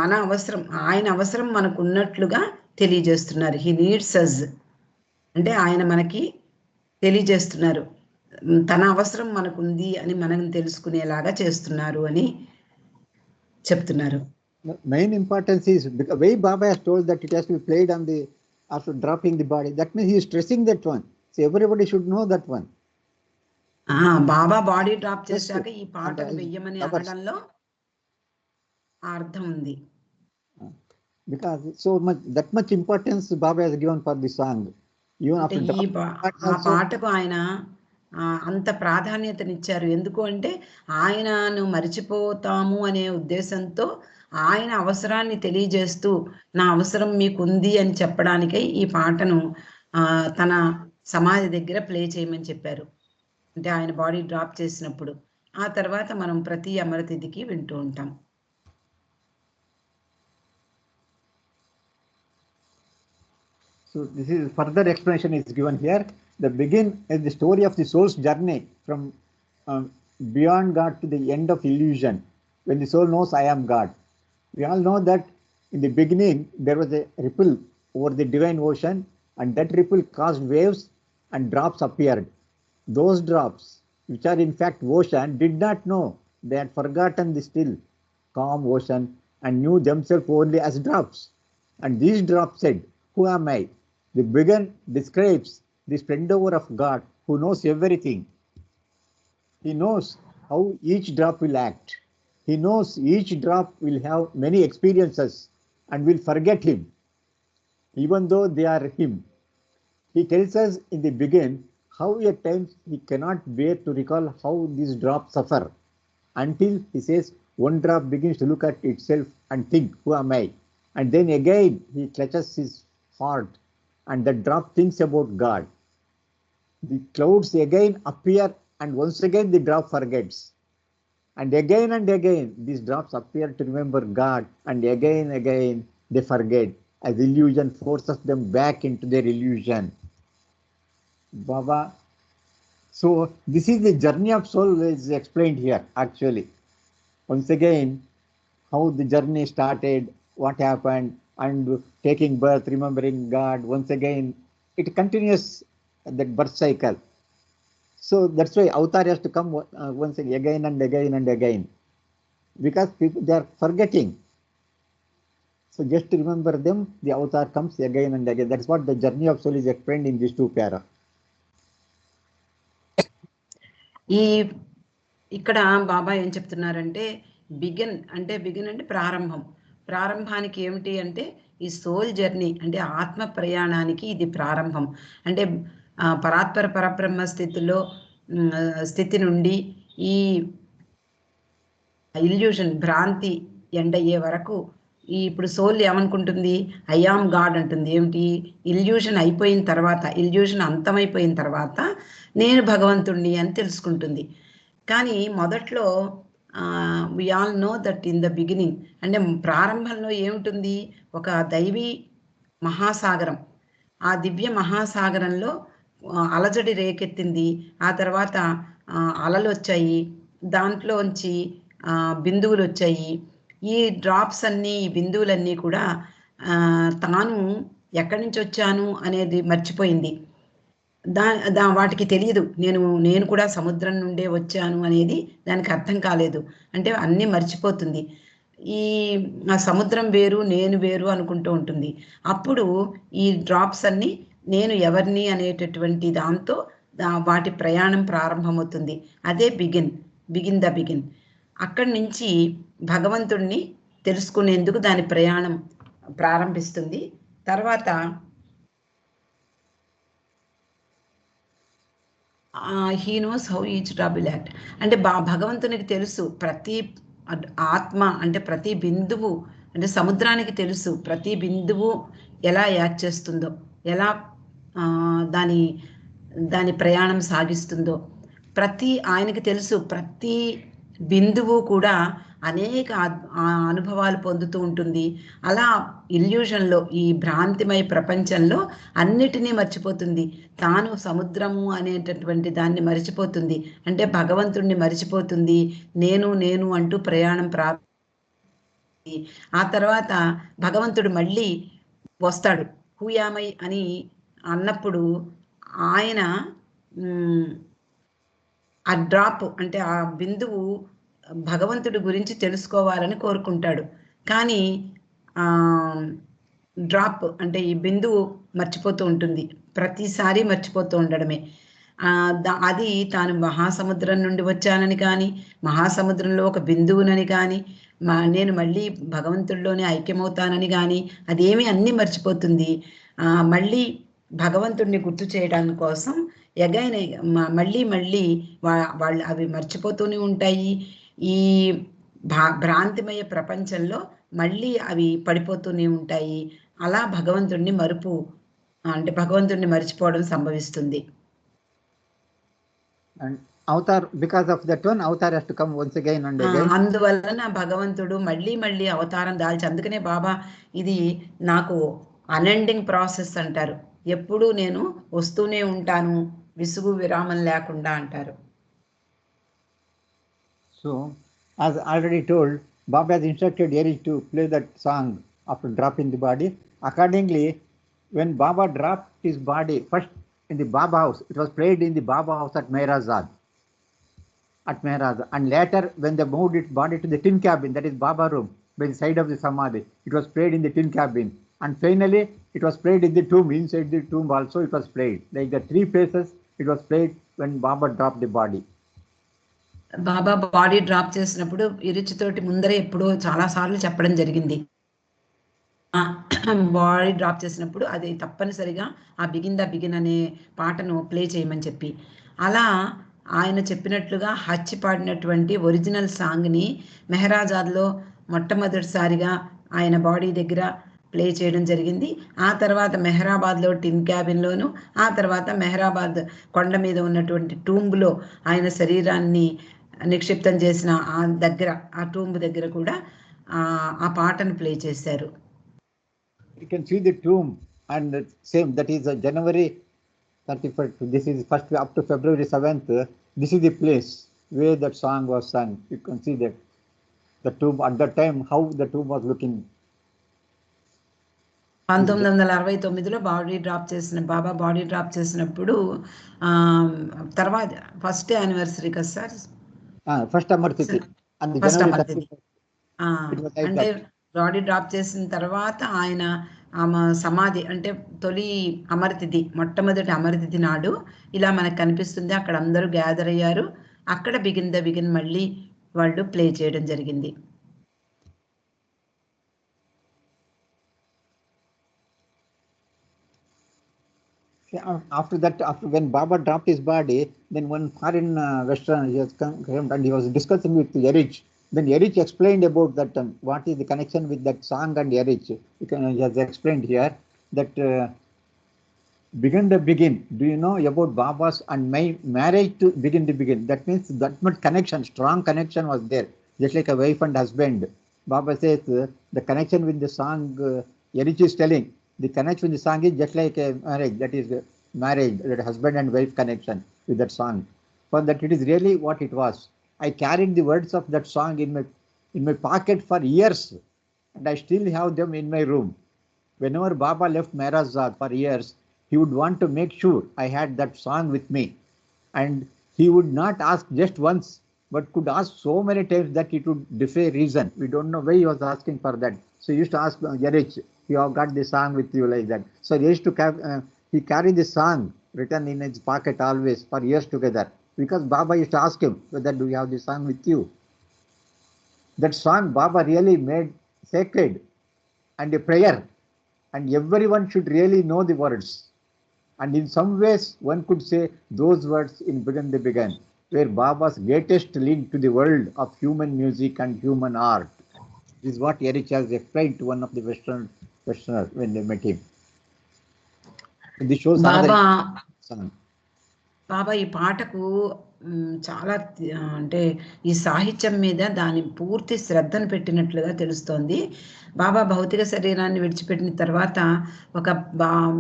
మన అవసరం, ఆయన అవసరం మనకు ఉన్నట్లుగా తెలియజేస్తున్నారు. హీ నీడ్స్ అస్ అంటే ఆయన మనకి తెలియజేస్తున్నారు, తన అవసరం మనకుంది అని మనం తెలుసుకునేలాగా చేస్తున్నారు అని చెప్తున్నారు. Main importance is the way Baba has told that it has to be played on the after dropping the body. That means he is stressing that one. So everybody should know that one. Baba body drop చేశాక ఈ పాటను వెయ్యమని అనడంలో అర్థం ఉంది. Because so much, that much importance Baba has given for the song. Even after ఆ పాటకు ఆయన అంత ప్రాధాన్యతనిచ్చారు. ఎందుకు అంటే ఆయనను మరిచిపోతాము అనే ఉద్దేశంతో ఆయన అవసరాన్ని తెలియజేస్తూ నా అవసరం మీకుంది అని చెప్పడానికై ఈ పాటను తన సమాధి దగ్గర ప్లే చేయమని చెప్పారు. అంటే ఆయన బాడీ డ్రాప్ చేసినప్పుడు. ఆ తర్వాత మనం ప్రతి అమరతిథికి వింటూ ఉంటాం. So this is further explanation is given here. The begin is the story of the soul's journey from beyond God to the end of illusion, when the soul knows I am God. We all know that in the beginning there was a ripple over the divine ocean, and that ripple caused waves and drops appeared. Those drops, which are in fact ocean, did not know. They had forgotten the still, calm ocean and knew themselves only as drops. And these drops said, who am I? The begin describes the splendor of God who knows everything. He knows how each drop will act. He knows each drop will have many experiences and will forget him, even though they are him. He tells us in the beginning how at times he cannot bear to recall how these drops suffer, until he says one drop begins to look at itself and think, who am I? And then again he clutches his heart, and the drop thinks about God. The clouds again appear, and once again the drop forgets. and again these drops appear to remember God, and again they forget, as illusion forces them back into their illusion. Baba, so this is the journey of soul is explained here actually. Once again, how the journey started, what happened, and taking birth, remembering God. Once again, it continues that birth cycle. So that's why avatar has to come once again and again, because people, they are forgetting. So just to remember them, the avatar comes again and again. That's what the journey of soul is explained in these two para. ఇక్కడ బాబా ఏం చెప్తున్నారంటే begin అంటే ప్రారంభానికి ఏమిటి అంటే ఈ soul journey అంటే ఆత్మ ప్రయాణానికి ఇది ప్రారంభం. అంటే పరాత్పర పరబ్రహ్మ స్థితి నుండి ఈ ఇల్యూషన్ భ్రాంతి ఎండ్ అయ్యే వరకు ఇప్పుడు సోల్ ఏమనుకుంటుంది, ఐ యామ్ గాడ్ అంటుంది. ఏమిటి, ఇల్యూషన్ అయిపోయిన తర్వాత, ఇల్యూషన్ అంతమైపోయిన తర్వాత నేను భగవంతుణ్ణి అని తెలుసుకుంటుంది. కానీ మొదట్లో we all know that in the beginning అంటే ప్రారంభంలో ఏముంటుంది, ఒక దైవీ మహాసాగరం. ఆ దివ్య మహాసాగరంలో అలజడి రేకెత్తింది. ఆ తర్వాత అలలు వచ్చాయి, దాంట్లోంచి బిందువులు వచ్చాయి. ఈ డ్రాప్స్ అన్నీ, ఈ బిందువులన్నీ కూడా తాను ఎక్కడి నుంచి వచ్చాను అనేది మర్చిపోయింది. వాటికి తెలియదు నేను కూడా సముద్రం నుండే వచ్చాను అనేది దానికి అర్థం కాలేదు. అంటే అన్నీ మర్చిపోతుంది. ఈ సముద్రం వేరు నేను వేరు అనుకుంటూ ఉంటుంది. అప్పుడు ఈ డ్రాప్స్ అన్నీ నేను ఎవరిని అనేటటువంటి దాంతో వాటి ప్రయాణం ప్రారంభమవుతుంది. అదే బిగిన్ ద బిగిన్. అక్కడి నుంచి భగవంతుణ్ణి తెలుసుకునేందుకు దాని ప్రయాణం ప్రారంభిస్తుంది. తర్వాత he knows how each drop will act అంటే భగవంతునికి తెలుసు ప్రతి ఆత్మ అంటే ప్రతి బిందువు, అంటే సముద్రానికి తెలుసు ప్రతి బిందువు ఎలా యాక్ట్ చేస్తుందో, ఎలా దాని ప్రయాణం సాగిస్తుందో. ఆయనకి తెలుసు ప్రతి బిందువు కూడా అనేక అనుభవాలు పొందుతూ ఉంటుంది. అలా ఇల్యూషన్లో, ఈ భ్రాంతిమయ ప్రపంచంలో అన్నిటినీ మర్చిపోతుంది. తాను సముద్రము అనేటటువంటి దాన్ని మర్చిపోతుంది. అంటే భగవంతుడిని మర్చిపోతుంది. నేను అంటూ ప్రయాణం ఆ తర్వాత భగవంతుడు మళ్ళీ వస్తాడు. హూయామై అని అన్నప్పుడు ఆయన ఆ డ్రాప్ అంటే ఆ బిందువు భగవంతుడి గురించి తెలుసుకోవాలని కోరుకుంటాడు. కానీ డ్రాప్ అంటే ఈ బిందువు మర్చిపోతూ ఉంటుంది, ప్రతిసారి మర్చిపోతూ ఉండడమే. అది తాను మహాసముద్రం నుండి వచ్చానని కానీ, మహాసముద్రంలో ఒక బిందువునని కానీ, నేను మళ్ళీ భగవంతుడిలోనే ఐక్యమవుతానని కానీ అదేమీ అన్నీ మర్చిపోతుంది. మళ్ళీ భగవంతుడిని గుర్తు చేయడానికి కోసం ఎగైన్ మళ్ళీ వాళ్ళు అవి మర్చిపోతూనే ఉంటాయి. ఈ భ్రాంతిమయ ప్రపంచంలో మళ్ళీ అవి పడిపోతూనే ఉంటాయి. అలా భగవంతుడిని భగవంతుడిని మర్చిపోవడం సంభవిస్తుంది. అందువలన భగవంతుడు మళ్ళీ అవతారం దాల్చి, అందుకనే బాబా ఇది నాకు అన్ఎండింగ్ ప్రాసెస్ అంటారు. ఎప్పుడు నేను వస్తూనే ఉంటాను, విసుగు విరామం లేకుండా అంటారు. So, as already told, Baba has instructed Eric to play that song after dropping the body. Accordingly, when Baba dropped his body first in the Baba house, it was played in the Baba house at Mehrazad. And later, when they moved its body to the tin cabin, that is Baba room, by the side of the Samadhi, it was played in the tin cabin. And finally, it was played in the tomb. Inside the tomb also it was played. Like the three places it was played when Baba dropped the body. Baba body drop చేసినప్పుడు ఇరుచితోటి ముందరే ఎప్పుడో చాలా సార్లు చెప్పడం జరిగింది. Body drop చేసినప్పుడు అది తప్పనిసరిగా ఆ బిగిన్ అనే పాటను ప్లే చేయమని చెప్పి, అలా ఆయన చెప్పినట్లుగా హచ్చి పాడినటువంటి ఒరిజినల్ సాంగ్ని మెహరాజాద్లో మొట్టమొదటిసారిగా ఆయన బాడీ దగ్గర ప్లే చేయడం జరిగింది. ఆ తర్వాత మెహరాబాద్లో టిన్ క్యాబిన్లోను, ఆ తర్వాత మెహరాబాద్ కొండ మీద ఉన్నటువంటి టూంబ్లో ఆయన శరీరాన్ని నిక్షిప్తం చేసిన ఆ దగ్గర, ఆ టూంబ్ దగ్గర కూడా ఆ పాటను ప్లే చేశారు. You can see the tomb, and same, that is January 31st. This is first up to February 7th. This is the place where that song was sung. You can see that the tomb at that time, how the tomb was looking. 1969లో Baba body drop చేసినప్పుడు తర్వాత first anniversary కదా sir, first Amartithi and first January Amartithi. 31st. It was like అంటే that. Body drop చేసిన తర్వాత ఆయన సమాధి అంటే తొలి అమరతిథి, మొట్టమొదటి అమరతిథి నాడు ఇలా మనకు కనిపిస్తుంది. అక్కడ అందరూ గ్యాదర్ అయ్యారు. అక్కడ బిగిన్ ద బిగిన్ మళ్ళీ వాళ్ళు ప్లే చేయడం జరిగింది. After that, after when Baba dropped his body, then one foreign Western, he has come and he was discussing with Yerich. Then Yerich explained about that what is the connection with that song and Yerich. He has explained here that begin the begin. Do you know about Baba's and my marriage to begin the begin? That means that much connection, strong connection was there, just like a wife and husband. Baba says the connection with the song, Yerich is telling, the connection with the song is just like a marriage, that is marriage, that husband and wife connection with that song. For that it is really what it was. I carried the words of that song in my pocket for years, and I still have them in my room. Whenever Baba left Mehrazad for years, he would want to make sure I had that song with me, and he would not ask just once, but could ask so many times that it would defy reason. We don't know why he was asking for that. So he used to ask Yerich, you have got the song with you, like that. So he used to he carried the song written in his pocket always for years together, because Baba used to ask him whether do you have the song with you. That song Baba really made sacred and a prayer, and everyone should really know the words. And in some ways one could say those words in Begin the Begin were Baba's greatest link to the world of human music and human art. This is what Yerich has explained to one of the Westerners when they met him. This shows another song. బాబా ఈ పాటకు చాలా అంటే ఈ సాహిత్యం మీద దాని పూర్తి శ్రద్ధను పెట్టినట్లుగా తెలుస్తోంది. బాబా భౌతిక శరీరాన్ని విడిచిపెట్టిన తర్వాత ఒక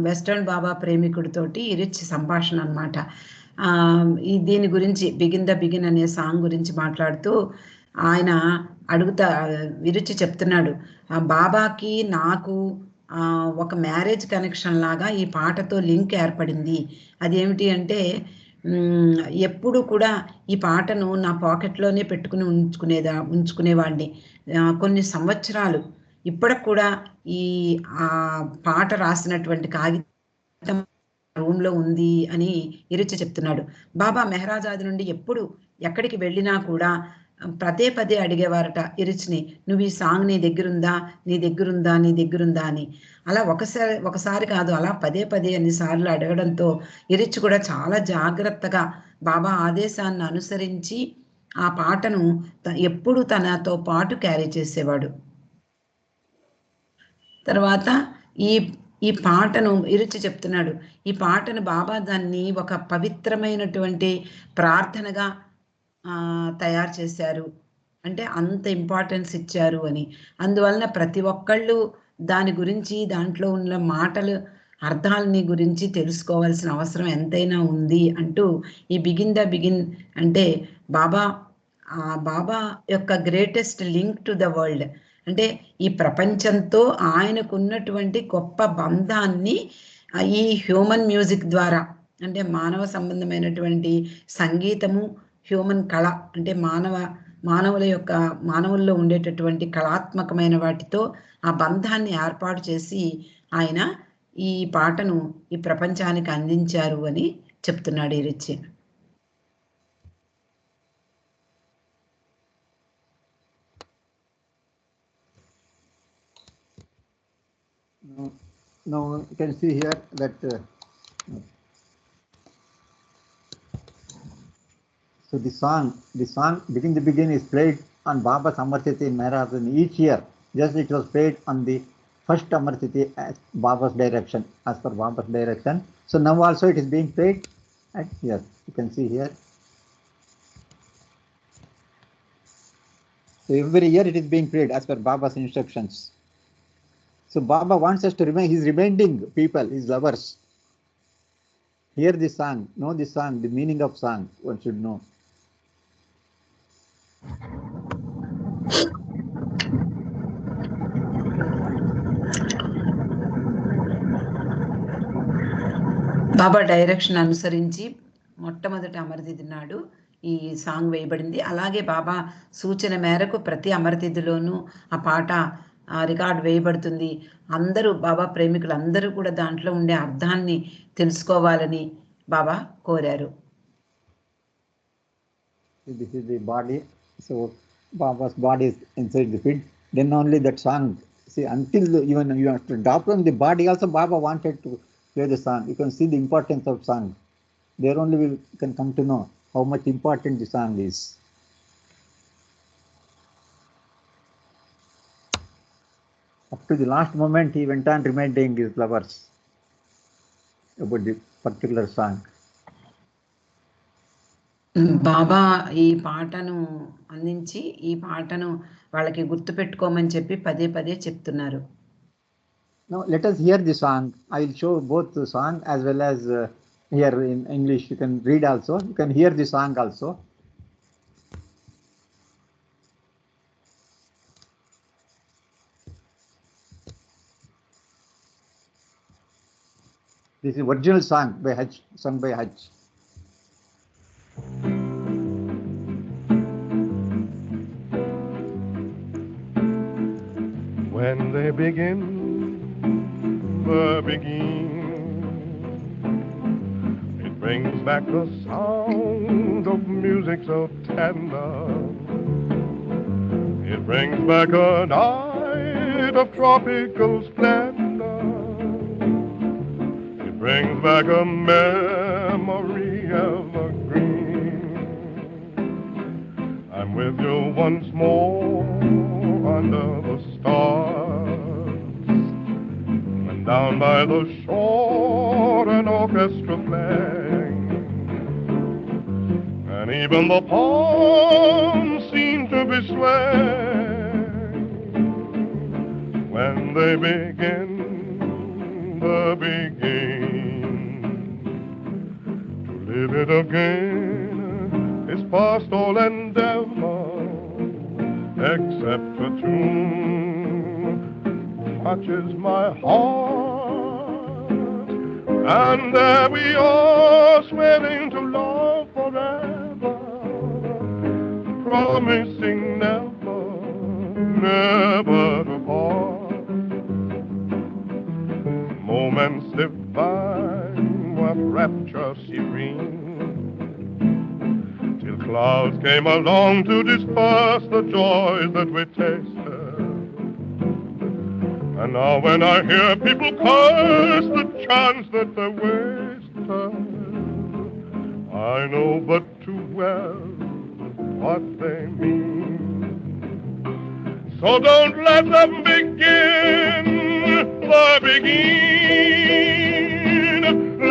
వెస్టర్న్ బాబా ప్రేమికుడితోటి రిచ్ సంభాషణ అన్నమాట. దీని గురించి బిగిన్ ద బిగిన్ అనే సాంగ్ గురించి మాట్లాడుతూ ఆయన విరుచి చెప్తున్నాడు, బాబాకి నాకు ఒక మ్యారేజ్ కనెక్షన్ లాగా ఈ పాటతో లింక్ ఏర్పడింది. అదేమిటి అంటే ఎప్పుడు కూడా ఈ పాటను నా పాకెట్లోనే పెట్టుకుని ఉంచుకునేవాడిని. కొన్ని సంవత్సరాలు ఇప్పటికి కూడా ఆ పాట రాసినటువంటి కాగితం రూమ్లో ఉంది అని ఇరిచి చెప్తున్నాడు. బాబా మెహరాజాద్ నుండి ఎప్పుడు ఎక్కడికి వెళ్ళినా కూడా పదే అడిగేవారట ఇరిచిని, నువ్వు ఈ సాంగ్ నీ దగ్గరుందా నీ దగ్గరుందా నీ దగ్గరుందా అని. అలా ఒకసారి కాదు, అలా పదే అన్నిసార్లు అడగడంతో ఇరిచి కూడా చాలా జాగ్రత్తగా బాబా ఆదేశాన్ని అనుసరించి ఆ పాటను ఎప్పుడు తనతో పాటు క్యారీ చేసేవాడు. తర్వాత ఈ పాటను ఇరిచి చెప్తున్నాడు, ఈ పాటను బాబా దాన్ని ఒక పవిత్రమైనటువంటి ప్రార్థనగా తయారు చేశారు, అంటే అంత ఇంపార్టెన్స్ ఇచ్చారు అని. అందువలన ప్రతి ఒక్కళ్ళు దాని గురించి, దాంట్లో ఉన్న మాటలు అర్థాలని గురించి తెలుసుకోవాల్సిన అవసరం ఎంతైనా ఉంది అంటూ ఈ బిగిన్ ద బిగిన్ అంటే బాబా యొక్క greatest link to the world, అంటే ఈ ప్రపంచంతో ఆయనకున్నటువంటి గొప్ప బంధాన్ని ఈ హ్యూమన్ మ్యూజిక్ ద్వారా, అంటే మానవ సంబంధమైనటువంటి సంగీతము, హ్యూమన్ కళ అంటే మానవుల్లో ఉండేటటువంటి కళాత్మకమైన వాటితో ఆ బంధాన్ని ఏర్పాటు చేసి ఆయన ఈ పాటను ఈ ప్రపంచానికి అందించారు అని చెప్తున్నాడు ఇరిచి. Now you can see here that so the song Begin the Begin is played on Baba's Amartithi in Mehrazad each year. Just it was played on the first Amartithi as Baba's direction, as per Baba's direction. So now also it is being played at here. You can see here. So every year it is being played as per Baba's instructions. So Baba wants us to remain, he's reminding people, his lovers, hear this song, know this song, the meaning of song, one should know. Baba direction అనుసరించి మొట్టమొదటి అమరతిథి నాడు ఈ song వేయబడింది. అలాగే బాబా సూచన మేరకు ప్రతి అమరతిథిలోనూ ఆ పాట రికార్డ్ వేయబడుతుంది. అందరూ బాబా ప్రేమికులు అందరూ కూడా దాంట్లో ఉండే అర్థాన్ని తెలుసుకోవాలని బాబా కోరారు. This is the body. So Baba's body is inside the feet. Then only that song. See, until even you have to drop from the body also, Baba wanted to play the song. You can see the importance of song. There only we can come to know how much important the song is. Up to the last moment, he went on reminding his lovers about the particular song. బాబా ఈ పాటను అందించి ఈ పాటను వాళ్ళకి గుర్తుపెట్టుకోమని చెప్పి పదే పదే చెప్తున్నారు. Now let us hear the song. I will show both the song as well as here in English. You can read also. You can hear the song also. This is original song by Hutch, sung by Hutch. When they begin the begin, it brings back the sound of music so tender. It brings back a night of tropical splendor. It brings back a memory evergreen. I'm with you once more under the stars, and down by the shore an orchestra playing, and even the palms seem to be swaying when they begin the begin. To live it again is past all endeavor, except a tune touches my heart, and there we are swearing to love forever, promising never, never to part. Moments divine, what rapture serene, till clouds came along to disperse the joys that we tasted. And now when I hear people curse the chance that they wasted, I know but too well what they mean. So don't let them begin the begin.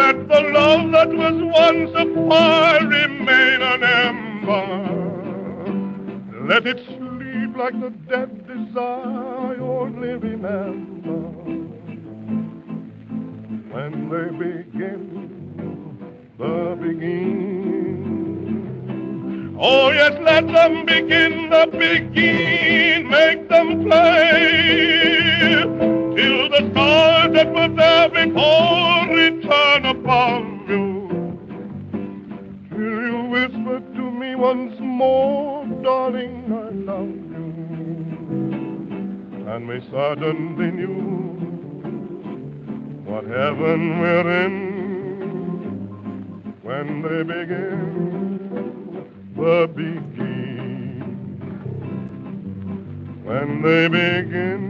Let the love that was once a fire remain an ember. Let it sleep like the dead desire only remember when they begin the begin. Oh yes, let them begin the begin. Make them play till the stars that were there before return upon you. Till you whisper to me once more, darling, I love you, and we suddenly knew what heaven we're in when they begin the begin. When they begin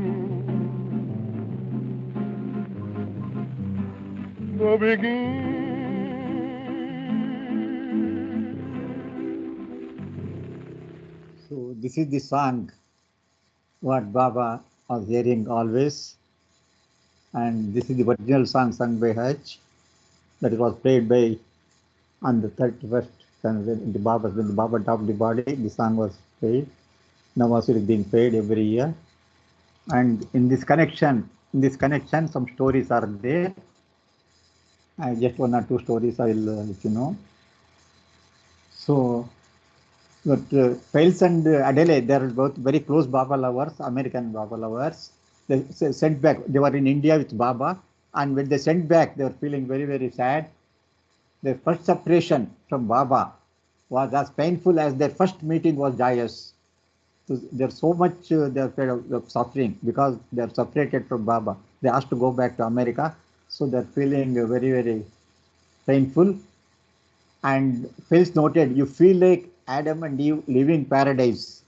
the begin. So this is the song what Baba was hearing always, and this is the original song sung by Hutch that was played by on the 31st when the Baba dropped the body. The song was played, Nawazir is being paid every year. And in this connection, some stories are there. Just one or two stories I will let you know. So, but Pales and Adele, they are both very close Baba lovers, American Baba lovers. They sent back. They were in India with Baba, and when they sent back, they were feeling very, very sad. Their first separation from Baba was as painful as their first meeting was joyous. So there's so much they're afraid of suffering because they're separated from Baba. They asked to go back to America, so they're feeling very, very painful. And Phil's noted, you feel like Adam and Eve living paradise.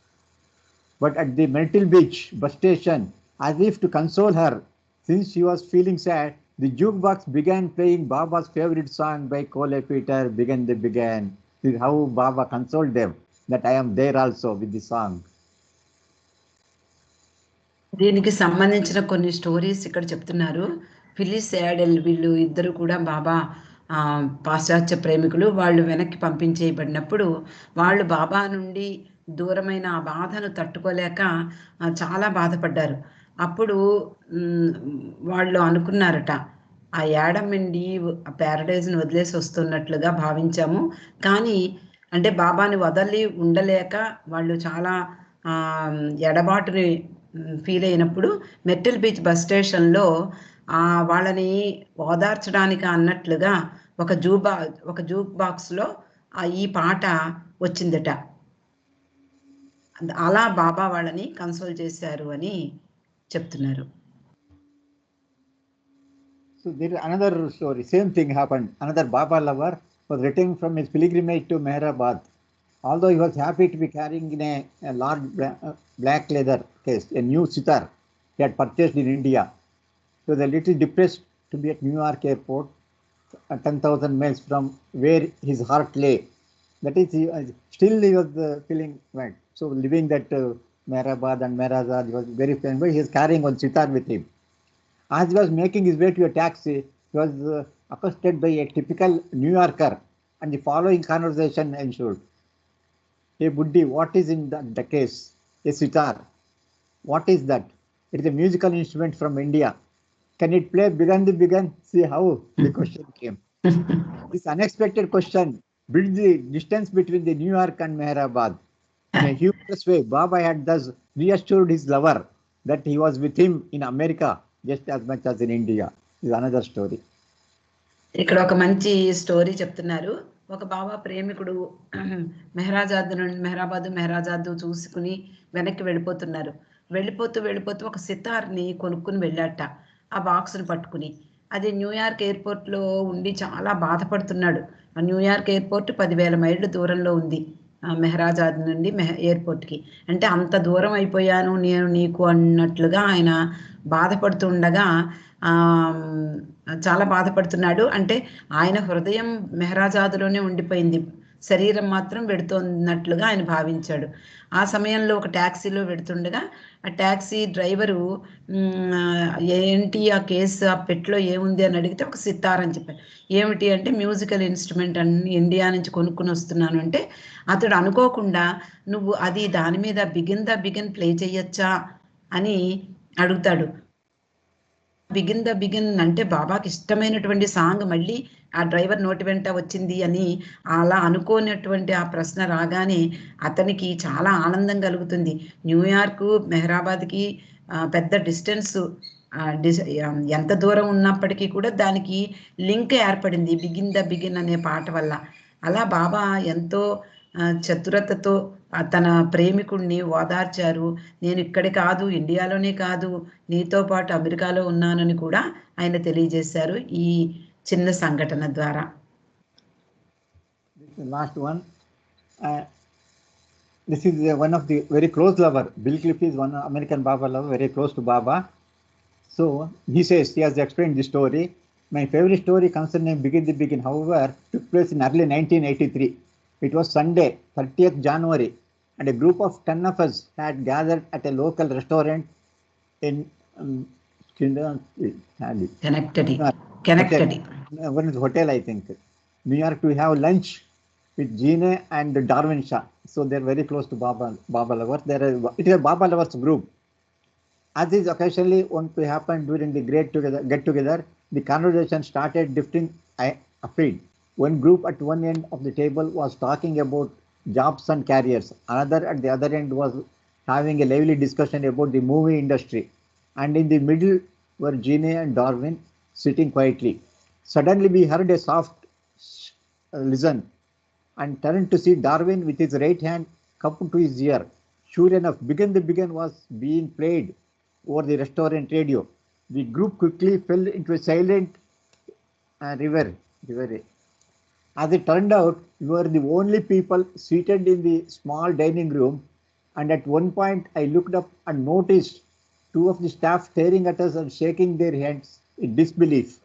But at the Myrtle Beach bus station, as if to console her, since she was feeling sad, the jukebox began playing Baba's favorite song by Cole Peter, Begin They Began. This is how Baba consoled them, that I am there also with the song. దీనికి సంబంధించిన కొన్ని stories ఇక్కడ చెప్తున్నారు. Phyllis యాడెల్ వీళ్ళు ఇద్దరు కూడా బాబా పాశ్చాత్య ప్రేమికులు. వాళ్ళు వెనక్కి పంపించేయబడినప్పుడు వాళ్ళు బాబా నుండి దూరమైన ఆ బాధను తట్టుకోలేక చాలా బాధపడ్డారు. అప్పుడు వాళ్ళు అనుకున్నారట, ఆ యాడమ్ అండ్ ఈవ్ ఆ ప్యారడైజ్ని వదిలేసి వస్తున్నట్లుగా భావించాము, కానీ అంటే బాబాని వదలి ఉండలేక వాళ్ళు చాలా ఎడబాటుని ఫీల్ అయినప్పుడు మెర్టిల్ బీచ్ బస్ స్టేషన్లో వాళ్ళని ఓదార్చడానికి అన్నట్లుగా ఒక జూక్ బాక్స్లో ఈ పాట వచ్చిందట. అలా బాబా వాళ్ళని కన్సోల్ చేశారు అని చెప్తున్నారు. So there is another story, same thing happened. Another Baba lover was returning from his pilgrimage to Mehrabad. Although he was happy to be carrying in a large black leather case, a new sitar he had purchased in India. He was a little depressed to be at New York airport, 10,000 miles from where his heart lay. That is, still he was feeling bad. So living that Mehrabad and Mehrazad, he was very painful. He was carrying one sitar with him. As he was making his way to a taxi, he was accosted by a typical New Yorker, and the following conversation ensued. Hey Buddhi, what is in the case? A sitar. What is that? It is a musical instrument from India. Can it play Begin? See how the question came. This unexpected question bridged the distance between the New York and Mehrabad. In a humorous way, Baba had thus reassured his lover that he was with him in America just as much as in India. This is another story. ఇక్కడ ఒక మంచి story చెప్తున్నారు. ఒక బాబా ప్రేమికుడు మెహరాబాద్ చూసుకుని వెనక్కి వెళ్ళిపోతున్నారు. వెళ్ళిపోతూ ఒక సితార్ని కొనుక్కుని వెళ్ళాట ఆ బాక్స్ని పట్టుకుని. అది న్యూయార్క్ ఎయిర్పోర్ట్లో ఉండి చాలా బాధపడుతున్నాడు. ఆ న్యూయార్క్ ఎయిర్పోర్ట్ 10,000 మైళ్ళ దూరంలో ఉంది మెహరాబాద్ నుండి ఎయిర్పోర్ట్కి. అంటే అంత దూరం అయిపోయాను నేను నీకు అన్నట్లుగా ఆయన బాధపడుతుండగా చాలా బాధపడుతున్నాడు. అంటే ఆయన హృదయం మెహరాజాదులోనే ఉండిపోయింది, శరీరం మాత్రం వెడుతున్నట్లుగా ఆయన భావించాడు. ఆ సమయంలో ఒక ట్యాక్సీలో వెడుతుండగా ఆ ట్యాక్సీ డ్రైవరు ఏంటి ఆ కేసు ఆ పెట్లో ఏముంది అని అడిగితే ఒక సితార్ అని చెప్పారు. ఏమిటి అంటే మ్యూజికల్ ఇన్స్ట్రుమెంట్ అన్ని ఇండియా నుంచి కొనుక్కుని వస్తున్నాను అంటే అతడు అనుకోకుండా నువ్వు అది దాని మీద బిగిన్ ప్లే చేయొచ్చా అని అడుగుతాడు. బిగిన్ అంటే బాబాకి ఇష్టమైనటువంటి సాంగ్ మళ్ళీ ఆ డ్రైవర్ నోటి వెంట వచ్చింది అని అలా అనుకోనటువంటి ఆ ప్రశ్న రాగానే అతనికి చాలా ఆనందం కలుగుతుంది. న్యూయార్క్ మెహరాబాద్కి పెద్ద డిస్టెన్స్, ఎంత దూరం ఉన్నప్పటికీ కూడా దానికి లింక్ ఏర్పడింది బిగిన్ అనే పాట వల్ల. అలా బాబా ఎంతో చతురతతో తన ప్రేమికుడిని ఓదార్చారు. నేను ఇక్కడే కాదు, ఇండియాలోనే కాదు, నీతో పాటు అమెరికాలో ఉన్నానని కూడా ఆయన తెలియజేశారు ఈ చిన్న సంఘటన ద్వారా. Last one. This is one of the very close lover. Bill Cliff is one American Baba lover, very close to Baba. So he says, he has explained the story. My favorite story concerning Begin, however, took place in early 1983. It was Sunday, 30th January, and a group of 10 of us had gathered at a local restaurant in Schenectady. One is hotel, I think, New York, to have lunch with Gene and Darwin Shah. So they're very close to Baba lovers. It is a Baba lovers group. As is occasionally wont to happen during the get together, the conversation started drifting afield. One group at one end of the table was talking about jobs and careers. Another at the other end was having a lively discussion about the movie industry. And in the middle were Gene and Darwin sitting quietly. Suddenly we heard a soft listen and turned to see Darwin with his right hand cupped to his ear. Sure enough, Begin the Begin was being played over the restaurant radio. The group quickly fell into a silent reverie. As it turned out, we were the only people seated in the small dining room, and at one point I looked up and noticed two of the staff staring at us and shaking their hands in disbelief.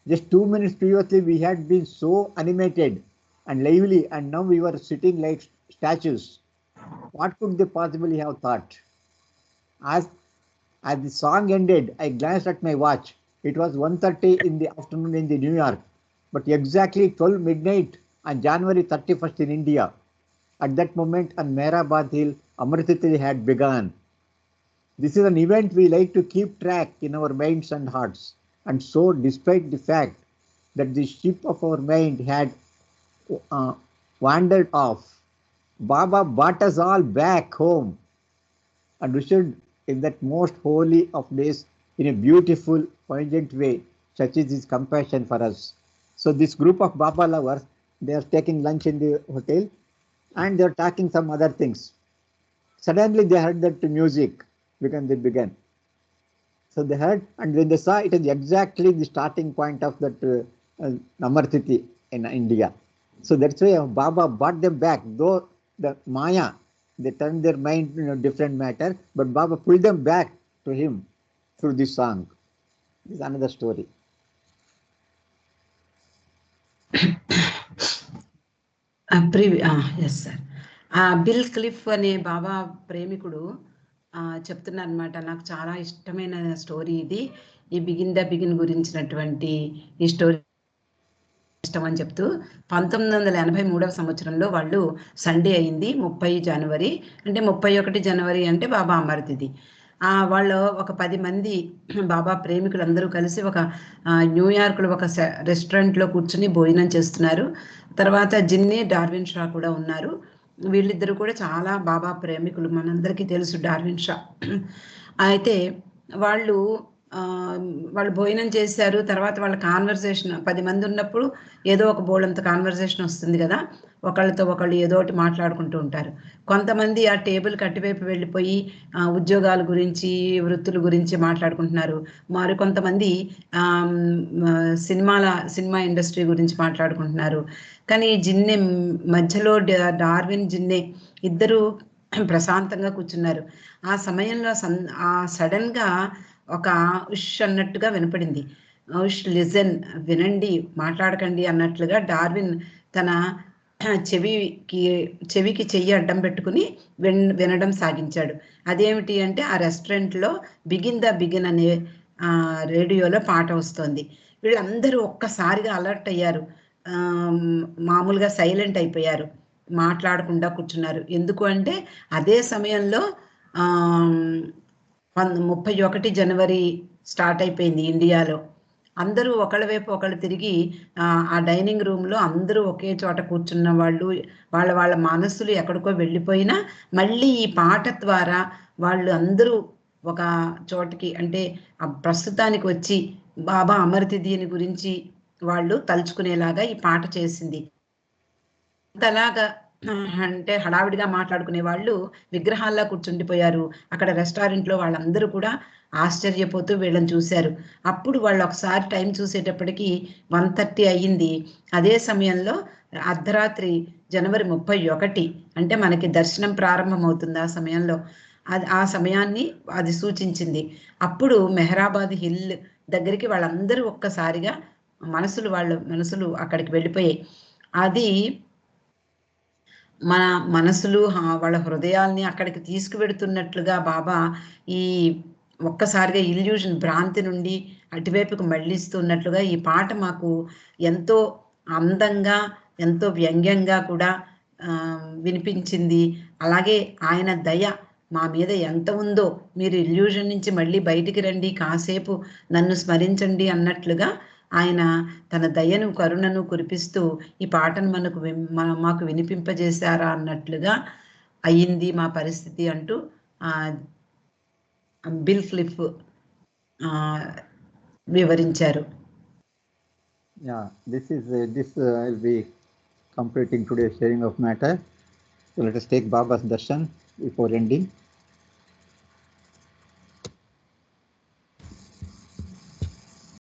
Just 2 minutes previously, we had been so animated and lively, and now we were sitting like statues. What could they possibly have thought? As the song ended, I glanced at my watch. It was 1:30 in the afternoon in New York, but exactly 12 midnight on January 31st in India. At that moment on Mehrabad Hill, Amrit Tithi had begun. This is an event we like to keep track in our minds and hearts. And so, despite the fact that the ship of our mind had wandered off, Baba brought us all back home and ushered in that most holy of days in a beautiful, poignant way, such is his compassion for us. So this group of Baba lovers, they are taking lunch in the hotel and they are talking some other things. Suddenly they heard that music, Begin the Begin. So they heard, and when they saw, it is exactly the starting point of that Amrit Tithi in India. So that's why Baba brought them back. Though the Maya, they turned their mind in a different matter, but Baba pulled them back to him through this song. This is another story. Yes sir. Bill Cliff అనే బాబా ప్రేమికుడు చెప్తున్నారు అనమాట, నాకు చాలా ఇష్టమైన story ఇది, ఈ begin the begin గురించినటువంటి ఈ స్టోరీ ఇష్టం అని చెప్తూ 1983వ సంవత్సరంలో వాళ్ళు సండే అయింది 30 జనవరి, అంటే 31 జనవరి అంటే బాబా అమర్ తిథి. వాళ్ళు ఒక 10 మంది బాబా ప్రేమికులు అందరూ కలిసి ఒక న్యూయార్క్లో ఒక రెస్టారెంట్లో కూర్చుని భోజనం చేస్తున్నారు. తర్వాత జిన్నీ, డార్విన్ షా కూడా ఉన్నారు. వీళ్ళిద్దరూ కూడా చాలా బాబా ప్రేమికులు, మనందరికీ తెలుసు డార్విన్ షా. అయితే వాళ్ళు భోజనం చేశారు. తర్వాత వాళ్ళ కాన్వర్సేషన్ 10 మంది ఉన్నప్పుడు ఏదో ఒక బోల్డంత కాన్వర్సేషన్ వస్తుంది కదా, ఒకళ్ళతో ఒకళ్ళు ఏదో ఒకటి మాట్లాడుకుంటూ ఉంటారు. కొంతమంది ఆ టేబుల్ కట్టివైపు వెళ్ళిపోయి ఉద్యోగాల గురించి, వృత్తుల గురించి మాట్లాడుకుంటున్నారు. మరి కొంతమంది సినిమా ఇండస్ట్రీ గురించి మాట్లాడుకుంటున్నారు. కానీ జిన్నే మధ్యలో డార్విన్, జిన్నే ఇద్దరు ప్రశాంతంగా కూర్చున్నారు. ఆ సమయంలో సడన్గా ఒక ఉష్ అన్నట్టుగా వినపడింది. ఉష్, లిజన్, వినండి, మాట్లాడకండి అన్నట్లుగా డార్విన్ తన చెవికి చెయ్యి అడ్డం పెట్టుకుని వినడం సాగించాడు. అదేమిటి అంటే ఆ రెస్టారెంట్లో బిగిన్ ద బిగిన్ అనే రేడియోలో పాట వస్తుంది. వీళ్ళందరూ ఒక్కసారిగా అలర్ట్ అయ్యారు. మామూలుగా సైలెంట్ అయిపోయారు, మాట్లాడకుండా కూర్చున్నారు. ఎందుకు అంటే అదే సమయంలో 31 జనవరి స్టార్ట్ అయిపోయింది ఇండియాలో. అందరూ ఒకళ్ళ వైపు ఒకళ్ళు తిరిగి ఆ డైనింగ్ రూమ్లో అందరూ ఒకే చోట కూర్చున్న వాళ్ళు, వాళ్ళ మనస్సులు ఎక్కడికో వెళ్ళిపోయినా మళ్ళీ ఈ పాట ద్వారా వాళ్ళు అందరూ ఒక చోటకి, అంటే ఆ ప్రస్తుతానికి వచ్చి బాబా అమర్ తిథిని గురించి వాళ్ళు తలుచుకునేలాగా ఈ పాట చేసింది. అంతలాగా అంటే హడావిడిగా మాట్లాడుకునే వాళ్ళు విగ్రహాల్లో కూర్చుండిపోయారు. అక్కడ రెస్టారెంట్లో వాళ్ళందరూ కూడా ఆశ్చర్యపోతూ వీళ్ళని చూశారు. అప్పుడు వాళ్ళు ఒకసారి టైం చూసేటప్పటికి 1:30 అయ్యింది. అదే సమయంలో అర్ధరాత్రి జనవరి 31, అంటే మనకి దర్శనం ప్రారంభమవుతుంది ఆ సమయంలో. ఆ సమయాన్ని అది సూచించింది. అప్పుడు మెహరాబాద్ హిల్ దగ్గరికి వాళ్ళందరూ ఒక్కసారిగా వాళ్ళ మనసులు అక్కడికి వెళ్ళిపోయాయి. అది మన మనసులు, వాళ్ళ హృదయాల్ని అక్కడికి తీసుకువెడుతున్నట్లుగా బాబా ఈ ఒక్కసారిగా ఇల్యూషన్, భ్రాంతి నుండి అటువైపుకు మళ్ళిస్తున్నట్లుగా ఈ పాట మాకు ఎంతో అందంగా, ఎంతో వ్యంగ్యంగా కూడా వినిపించింది. అలాగే ఆయన దయ మా మీద ఎంత ఉందో, మీరు ఇల్యూషన్ నుంచి మళ్ళీ బయటికి రండి, కాసేపు నన్ను స్మరించండి అన్నట్లుగా ఆయన తన దయను కరుణను కురిపిస్తూ ఈ పాటను మాకు వినిపింపజేశారా అన్నట్లుగా అయ్యింది మా పరిస్థితి అంటూ బిల్ క్లిఫ్ వివరించారు. Yeah, this will be completing today's sharing of matter. So let us take Baba's darshan before ending.